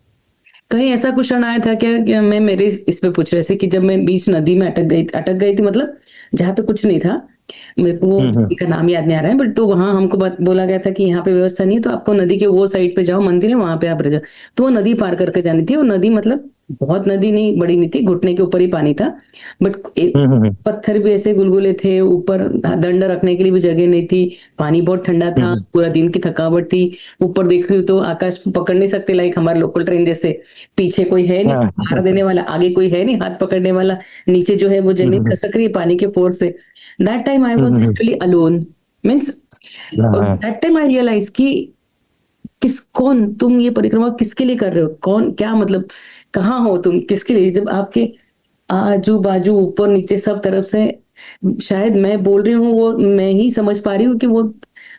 कहीं ऐसा कुछ क्षण आया था क्या कि मैं मेरे इस पे पूछ रहे थे कि जब मैं बीच नदी में अटक गई थी, मतलब जहाँ पे कुछ नहीं था, मेरे को वो हम्म। नदी का नाम याद नहीं आ रहा है, बट तो वहां हमको बोला गया था कि यहाँ पे व्यवस्था नहीं है, तो आपको नदी के वो साइड पे जाओ, मंदिर है वहां पे आप रह जाओ। तो वो नदी पार करके जानी थी, वो नदी मतलब बहुत नदी नहीं, बड़ी नहीं थी, घुटने के ऊपर ही पानी था, बट हम्म। पत्थर भी ऐसे गुलगुले थे, ऊपर दंड रखने के लिए भी जगह नहीं थी, पानी बहुत ठंडा था, हम्म। पूरा दिन की थकावट थी। ऊपर देख रही हूँ तो आकाश पकड़ नहीं सकते, लाइक हमारे लोकल ट्रेन जैसे, पीछे कोई है नहीं हाँ। सहारा देने वाला, आगे कोई है नहीं हाथ पकड़ने वाला, नीचे जो है वो जमीन हम्म। खसक रही है पानी के फोर्स से। That time I was hmm. Actually alone, means, और हाँ। दैट टाइम आई रियलाइज कि कौन तुम, ये परिक्रमा किसके लिए कर रहे हो, कौन क्या मतलब, कहाँ हो तुम, किसके लिए, जब आपके आजू बाजू ऊपर नीचे सब तरफ से, शायद मैं बोल रही हूँ वो मैं ही समझ पा रही हूँ कि वो,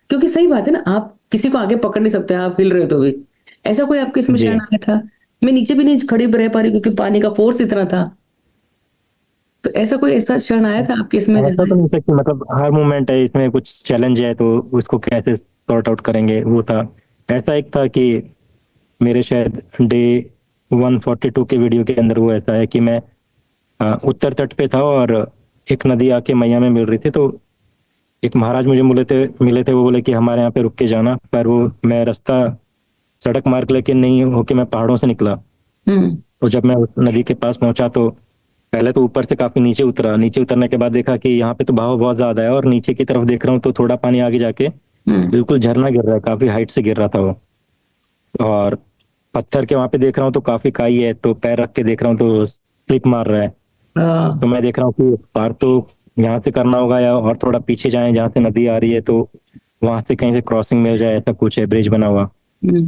क्योंकि सही बात है ना, आप किसी को आगे पकड़ नहीं सकते, आप हिल रहे हो तो भी। ऐसा कोई आपके इसमें जी, क्षण आया था? मैं नीचे भी नहीं खड़ी रह पा रही क्योंकि पानी का फोर्स इतना था। तो ऐसा कोई ऐसा क्षण आया था आपके इसमें ऐसा जहाँ? तो नहीं सकती, मतलब हर मोमेंट है इसमें कुछ चैलेंज है तो उसको कैसे सॉर्ट आउट करेंगे, वो था। ऐसा एक था कि मेरे शायद डे 142 के वीडियो के अंदर वो ऐसा है कि मैं उत्तर तट पे था और एक नदी आके मैया में मिल रही थी, तो एक महाराज मुझे मिले थे, वो बोले कि हमारे यहाँ पे रुक के जाना, पर वो मैं रास्ता सड़क मार्ग लेके नहीं होके मैं पहाड़ों से निकला। हम्म तो जब मैं उस नदी के पास पहुंचा तो पहले तो ऊपर से काफी नीचे उतरा। नीचे उतरने के बाद देखा कि यहाँ पे तो बहाव बहुत ज्यादा है, और नीचे की तरफ देख रहा हूँ तो थोड़ा पानी आगे जाके हम्म बिल्कुल झरना गिर रहा है, काफी हाइट से गिर रहा था वो। और पत्थर के वहां पे देख रहा हूँ तो काफी खाई है, तो पैर रख के देख रहा हूँ तो स्लिप मार रहा है। हाँ, तो मैं देख रहा हूँ कि पार तो यहाँ से करना होगा या और थोड़ा पीछे जाए जहाँ से नदी आ रही है, तो वहां से कहीं से क्रॉसिंग मिल जाए, ऐसा कुछ है, ब्रिज बना हुआ। हम्म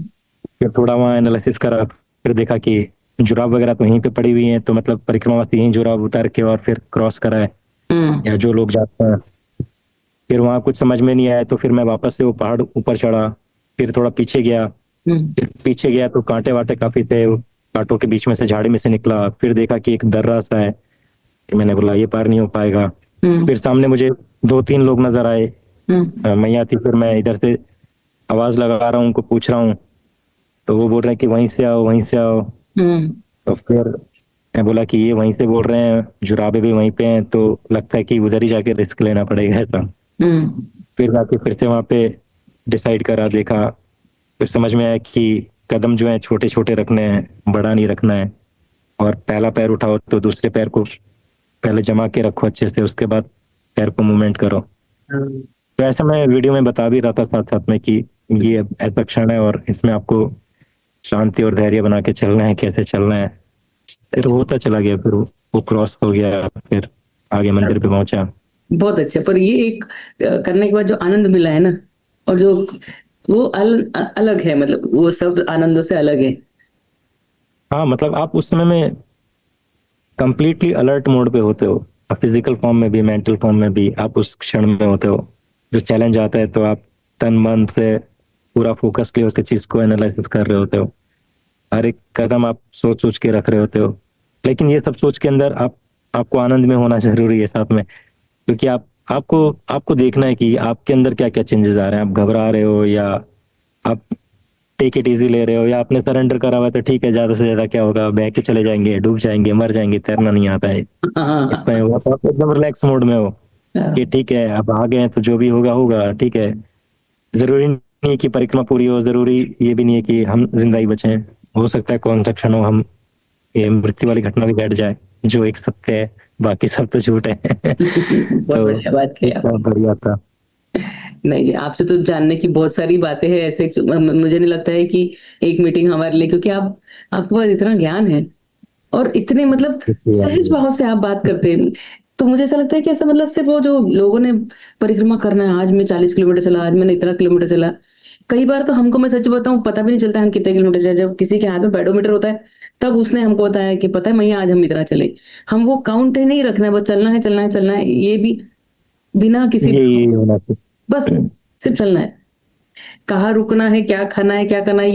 फिर थोड़ा वहाँ एनालिसिस करा, फिर देखा कि जुराब वगैरह तो यहीं पे पड़ी हुई हैं, तो मतलब परिक्रमा से यहीं जुराब उतार के और फिर क्रॉस करा है, हम्म या जो लोग जाते हैं। फिर वहाँ कुछ समझ में नहीं आया तो फिर मैं वापस से वो पहाड़ ऊपर चढ़ा, फिर थोड़ा पीछे गया। हम्म फिर पीछे गया तो कांटे वाटे काफी थे, वो कांटों के बीच में से, झाड़ी में से निकला। फिर देखा कि एक दर्रा सा है, कि मैंने बोला ये पार नहीं हो पाएगा। हम्म फिर सामने मुझे 2-3 लोग नजर आए, मैया थी। फिर मैं इधर से आवाज लगा रहा हूँ, उनको पूछ रहा हूँ, तो वो बोल रहे हैं कि वहीं से आओ, वहीं से आओ। हम्म तो फिर मैं बोला कि ये वहीं से बोल रहे हैं, जुराबे भी वहीं पे हैं, तो लगता है कि उधर ही जाके रिस्क लेना पड़ेगा ऐसा। हम्म फिर जाके फिर से वहां पे डिसाइड करा, देखा, फिर समझ में आया कि कदम जो है छोटे छोटे रखने हैं, बड़ा नहीं रखना है। और पहला पैर उठाओ तो दूसरे पैर को पहले जमा के रखो अच्छे से, उसके बाद पैर को मूवमेंट करो। तो ऐसा मैं वीडियो में बता भी रहा था साथ साथ में कि ये ऐसा क्षण है और इसमें आपको शांति और धैर्य बना के चलना है, कैसे चलना है। फिर होता चला गया, फिर वो क्रॉस हो गया, फिर आगे मंदिर पे पहुंचा। बहुत अच्छा। पर ये एक करने के बाद जो आनंद मिला है ना, और जो वो अलग है, मतलब वो सब आनंदों से अलग है। हाँ, मतलब आप उस समय में कंप्लीटली अलर्ट मोड पे होते हो, फिजिकल फॉर्म में भी, मेंटल फॉर्म में भी आप उस क्षण में होते हो। जो चैलेंज आता है तो आप तन मन से पूरा फोकस लिए उस चीज को एनालिसिस कर रहे होते हो, हर एक कदम आप सोच सोच के रख रहे होते हो। लेकिन ये सब सोच के अंदर आपको आनंद में होना जरूरी है साथ में, क्योंकि आपको आपको देखना है कि आपके अंदर क्या क्या चेंजेस आ रहे हैं। आप घबरा रहे हो, या आप टेक इट इजी ले रहे हो, या आपने सरेंडर करा हुआ है तो ठीक है, ज्यादा से ज्यादा क्या होगा, बह के चले जाएंगे, डूब जाएंगे, मर जाएंगे, तैरना नहीं आता है, हाँ इतना ही होगा। तो आप एकदम रिलैक्स मोड में हो हाँ कि ठीक है, अब आ गए हैं तो जो भी होगा होगा, ठीक है। जरूरी नहीं है कि परिक्रमा पूरी हो, जरूरी ये भी नहीं है कि हम जिंदा ही बचे। हो सकता है कौन सा क्षण हो हम ये मृत्यु वाली घटना भी घट जाए, जो एक सत्य है, बाकी सब तो झूठ है। बहुत तो बढ़िया बात किया। इतना बढ़िया था। नहीं जी, आपसे तो जानने की बहुत सारी बातें हैं ऐसे। मुझे नहीं लगता है कि एक मीटिंग हमारे लिए, क्योंकि आपके पास इतना ज्ञान है और इतने मतलब सहज भाव से आप बात करते हैं। तो मुझे ऐसा लगता है कि ऐसा मतलब सिर्फ वो जो लोगों ने परिक्रमा करना है, आज मैं 40 किलोमीटर चला, आज मैंने इतना किलोमीटर चला। कई बार तो हमको, मैं सच बताऊं, पता भी नहीं चलता हम कितने किलोमीटर चले। जब किसी के हाथ में पेडोमीटर होता है तब उसने हमको बताया कि पता है मैया आज हम इतना चले। हम वो काउंट है नहीं रखना है, बस चलना है चलना है चलना है, ये भी बिना किसी ये होना चाहिए। बस सिर्फ चलना है। कहाँ रुकना है, क्या खाना है, क्या करना है,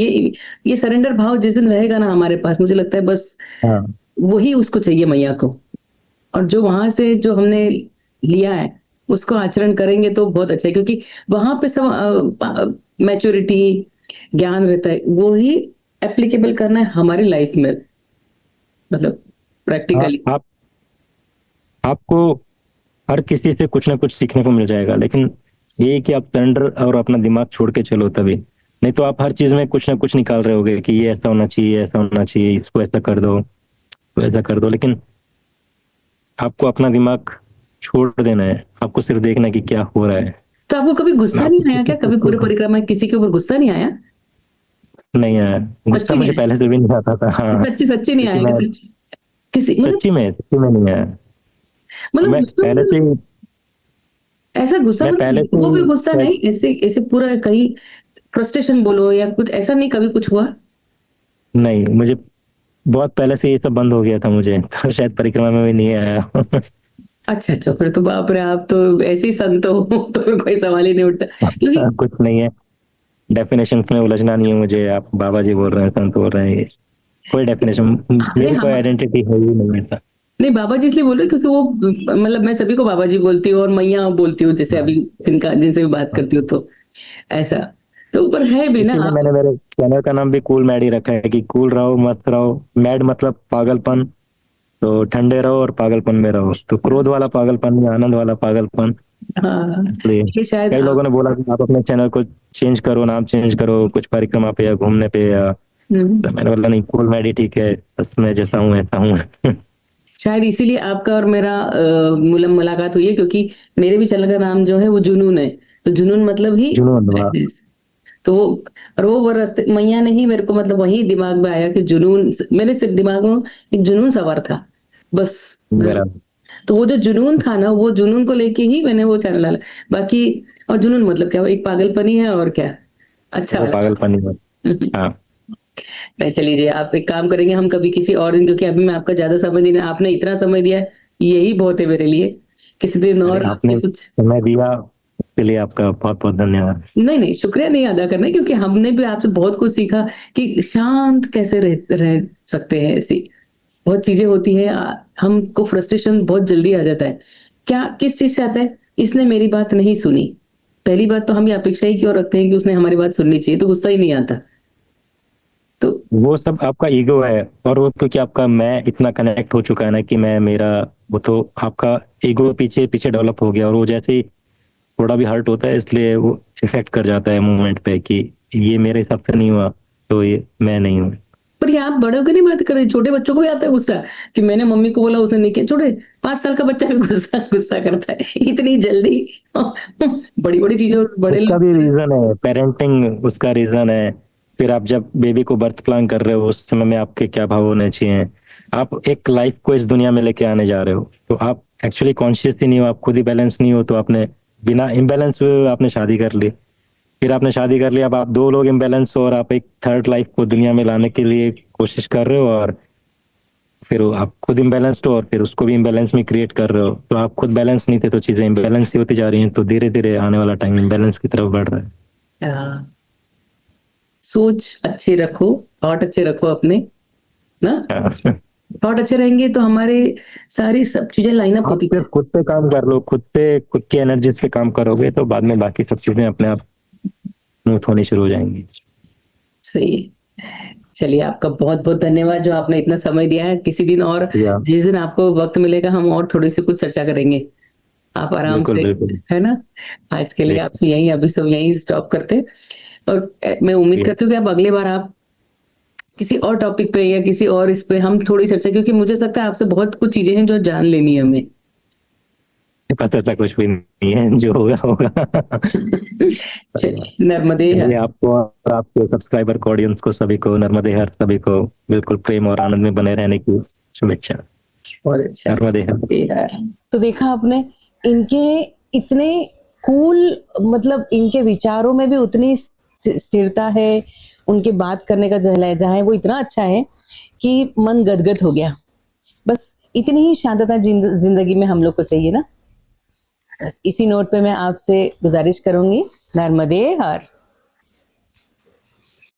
ये सरेंडर भाव जिस दिन रहेगा ना हमारे पास, मुझे लगता है बस हाँ, वही उसको चाहिए मैया को। और जो वहां से जो हमने लिया है उसको आचरण करेंगे तो बहुत अच्छा है, क्योंकि वहां पे सब मैच्योरिटी ज्ञान रहता है, वो ही एप्लीकेबल करना है हमारी लाइफ में, मतलब हाँ, प्रैक्टिकली। आपको हर किसी से कुछ ना कुछ सीखने को मिल जाएगा, लेकिन ये है कि आप सरेंडर और अपना दिमाग छोड़ के चलो तभी। नहीं तो आप हर चीज में कुछ ना कुछ निकाल रहे होगे कि ये ऐसा होना चाहिए, ऐसा होना चाहिए, इसको ऐसा कर दो, तो ऐसा कर दो। लेकिन आपको अपना दिमाग छोड़ देना है, आपको सिर्फ देखना है कि क्या हो रहा है। तो आपको कभी गुस्सा आपको नहीं आया किसी क्या? चीज कभी पूरे को परिक्रमा में किसी के ऊपर गुस्सा नहीं आया? नहीं आया, गुस्सा सच्ची नहीं मुझे आया? पहले से भी नहीं आता था। हाँ, सच्ची सच्ची नहीं क्योंकि आया मैं कि सच्ची किसी मतलब सच्ची में नहीं आया। मतलब मैं गुस्सा पहले से मतलब ऐसा गुस्सा, मैं पहले मतलब से वो भी गुस्सा शायद- नहीं, ऐसे ऐसे पूरा कहीं फ्रस्ट्रेशन बोलो या कुछ ऐसा, नहीं कभी कुछ हुआ? नहीं, मुझे बहुत पहले से ये सब बंद हो गया था मुझे, तो शायद परिक्रमा में भी नहीं आया। अच्छा अच्छा, फिर तो बाप रे, आप तो ऐसे ही संत हो तो फिर कोई सवाल ही नहीं उठता, क्योंकि कुछ नहीं है, डेफिनेशन में उलझना नहीं है मुझे। आप बाबा जी बोल रहे हैं, संत बोल रहे हैं, ये कोई डेफिनेशन, अरे मेरी कोई हम आइडेंटिटी है ही नहीं ऐसा। नहीं, बाबा जी इसलिए बोल रहे हैं क्योंकि वो, मतलब मैं सभी को बाबा जी बोलती हूँ और मैया बोलती हूँ, जैसे अभी जिनसे भी बात करती हूँ, तो ऐसा तो ऊपर है भी ना इसीलिए आप। मैंने मेरे चैनल का नाम भी कूल मैड ही रखा है, कि कूल रहो मत रहो। मैड मतलब पागलपन, तो ठंडे रहो और पागलपन में रहो, तो क्रोध वाला पागलपन या आनंद वाला पागलपन, हाँ, इसलिए ये शायद कई लोगों ने बोला कि आप अपने चैनल को चेंज करो, नाम चेंज करो कुछ परिक्रमा पे या घूमने पे या, तो मैंने बोला नहीं, कूल मैडी ठीक है, बस मैं जैसा हूँ ऐसा हूँ। शायद इसीलिए आपका और मेरा मुलाकात हुई है, क्योंकि मेरे भी चैनल का नाम जो है वो जुनून है। तो जुनून मतलब ही जुनून, वाह। madness। तो वो रास्ते मैया ने ही मेरे को मतलब वही दिमाग में आया कि जुनून, मेरे सिर्फ दिमाग में एक जुनून सवार था बस। मेरा तो वो जो जुनून था ना, वो जुनून को लेके ही मैंने वो चैनल डाला। बाकी और जुनून मतलब क्या, वो एक पागलपनी है और क्या। अच्छा वो पागलपन ही है। हाँ, नहीं, चलिए जी, आप एक काम करेंगे, हम कभी किसी और दिन, क्योंकि अभी मैं आपका ज्यादा समय नहीं, आपने इतना समय दिया है, यही बहुत है मेरे लिए। किसी दिन अरे और आपने आपसे कुछ। समय दिया उसके लिए आपका बहुत बहुत धन्यवाद। नहीं नहीं, शुक्रिया नहीं अदा करना, क्योंकि हमने भी आपसे बहुत कुछ सीखा कि शांत कैसे रह सकते हैं। ऐसी बहुत चीजें होती है, हमको फ्रस्ट्रेशन बहुत जल्दी आ जाता है। क्या किस चीज से आता है, इसने मेरी बात नहीं सुनी। पहली बात तो हम ये अपेक्षा ही क्यों रखते हैं कि उसने हमारी बात सुननी चाहिए, तो गुस्सा ही नहीं आता। तो वो सब आपका ईगो है, और वो क्योंकि आपका मैं इतना कनेक्ट हो चुका है ना कि मैं मेरा, वो तो आपका ईगो पीछे पीछे डेवलप हो गया, और वो जैसे ही थोड़ा भी हर्ट होता है इसलिए वो इफेक्ट कर जाता है मूवमेंट पे कि ये मेरे हिसाब से नहीं हुआ तो ये मैं नहीं हूँ। पर ये आप बड़ों की नहीं बात कर रहे, छोटे बच्चों को भी आता है गुस्सा कि मैंने मम्मी को बोला उसने नहीं किया। छोटे 5 साल का बच्चा भी गुस्सा गुस्सा करता है इतनी जल्दी। बड़ी बड़ी चीजों, बड़े उसका लोग। भी रीजन है, पेरेंटिंग उसका रीजन है। फिर आप जब बेबी को बर्थ प्लान कर रहे हो उस समय में आपके क्या भाव होने चाहिए। आप एक लाइफ को इस दुनिया में लेके आने जा रहे हो, तो आप एक्चुअली कॉन्शियस ही नहीं हो, आप खुद ही बैलेंस नहीं हो, तो आपने बिना इम्बैलेंस हुए आपने शादी कर ली। फिर आपने शादी कर ली, अब आप दो लोग इम्बैलेंस हो और आप एक थर्ड लाइफ को दुनिया में लाने के लिए कोशिश कर रहे हो, और फिर वो आप खुद इम्बैलेंस्ड हो और फिर उसको भी इम्बैलेंस में क्रिएट कर रहे हो। तो आप खुद बैलेंस नहीं थे तो चीजें इम्बैलेंस ही होती जा रही हैं, तो धीरे धीरे आने वाला टाइम इम्बैलेंस की तरफ बढ़ रहा है। हाँ, सोच अच्छे रखो, थॉट अच्छे रखो अपने ना। हाँ। थॉट अच्छे रहेंगे तो हमारे सारी सब चीजें लाइन अप आप होती है। सिर्फ खुद पे काम कर लो, खुद पे खुद की एनर्जी पे काम करोगे तो बाद में बाकी सब चीजें अपने आप स्मूथ होनी शुरू हो जाएंगी। सही है। चलिए, आपका बहुत बहुत धन्यवाद जो आपने इतना समय दिया है। किसी दिन और, या जिस दिन आपको वक्त मिलेगा, हम और थोड़ी सी कुछ चर्चा करेंगे, आप आराम बिल्कुल से, बिल्कुल। है ना। आज के लिए ठीक आपसे यही, अभी सब यही स्टॉप करते। और मैं उम्मीद है। करती हूँ कि अब अगली बार आप किसी और टॉपिक पे या किसी और इस पे हम थोड़ी चर्चा, क्योंकि मुझे लगता है आपसे बहुत कुछ चीजें हैं जो जान लेनी है हमें। पता था कुछ भी नहीं है, जो होगा होगा। चलिए, नर्मदे चलिए, हर। आपको और आपके सब्सक्राइबर को, ऑडियंस को, सभी को, नर्मदे हर सभी को बिल्कुल प्रेम और आनंद में बने रहने की शुभेच्छा। बहुत अच्छा। नर्मदे हर। नर्मदे हर। तो देखा आपने, इनके इतने कूल, मतलब इनके विचारों में भी उतनी स्थिरता है, उनके बात करने का जो लहजा है वो इतना अच्छा है कि मन गदगद हो गया। बस इतनी ही शांतता जिंदगी में हम लोग को चाहिए ना। बस इसी नोट पे मैं आपसे गुजारिश करूंगी, नर्मदे हर।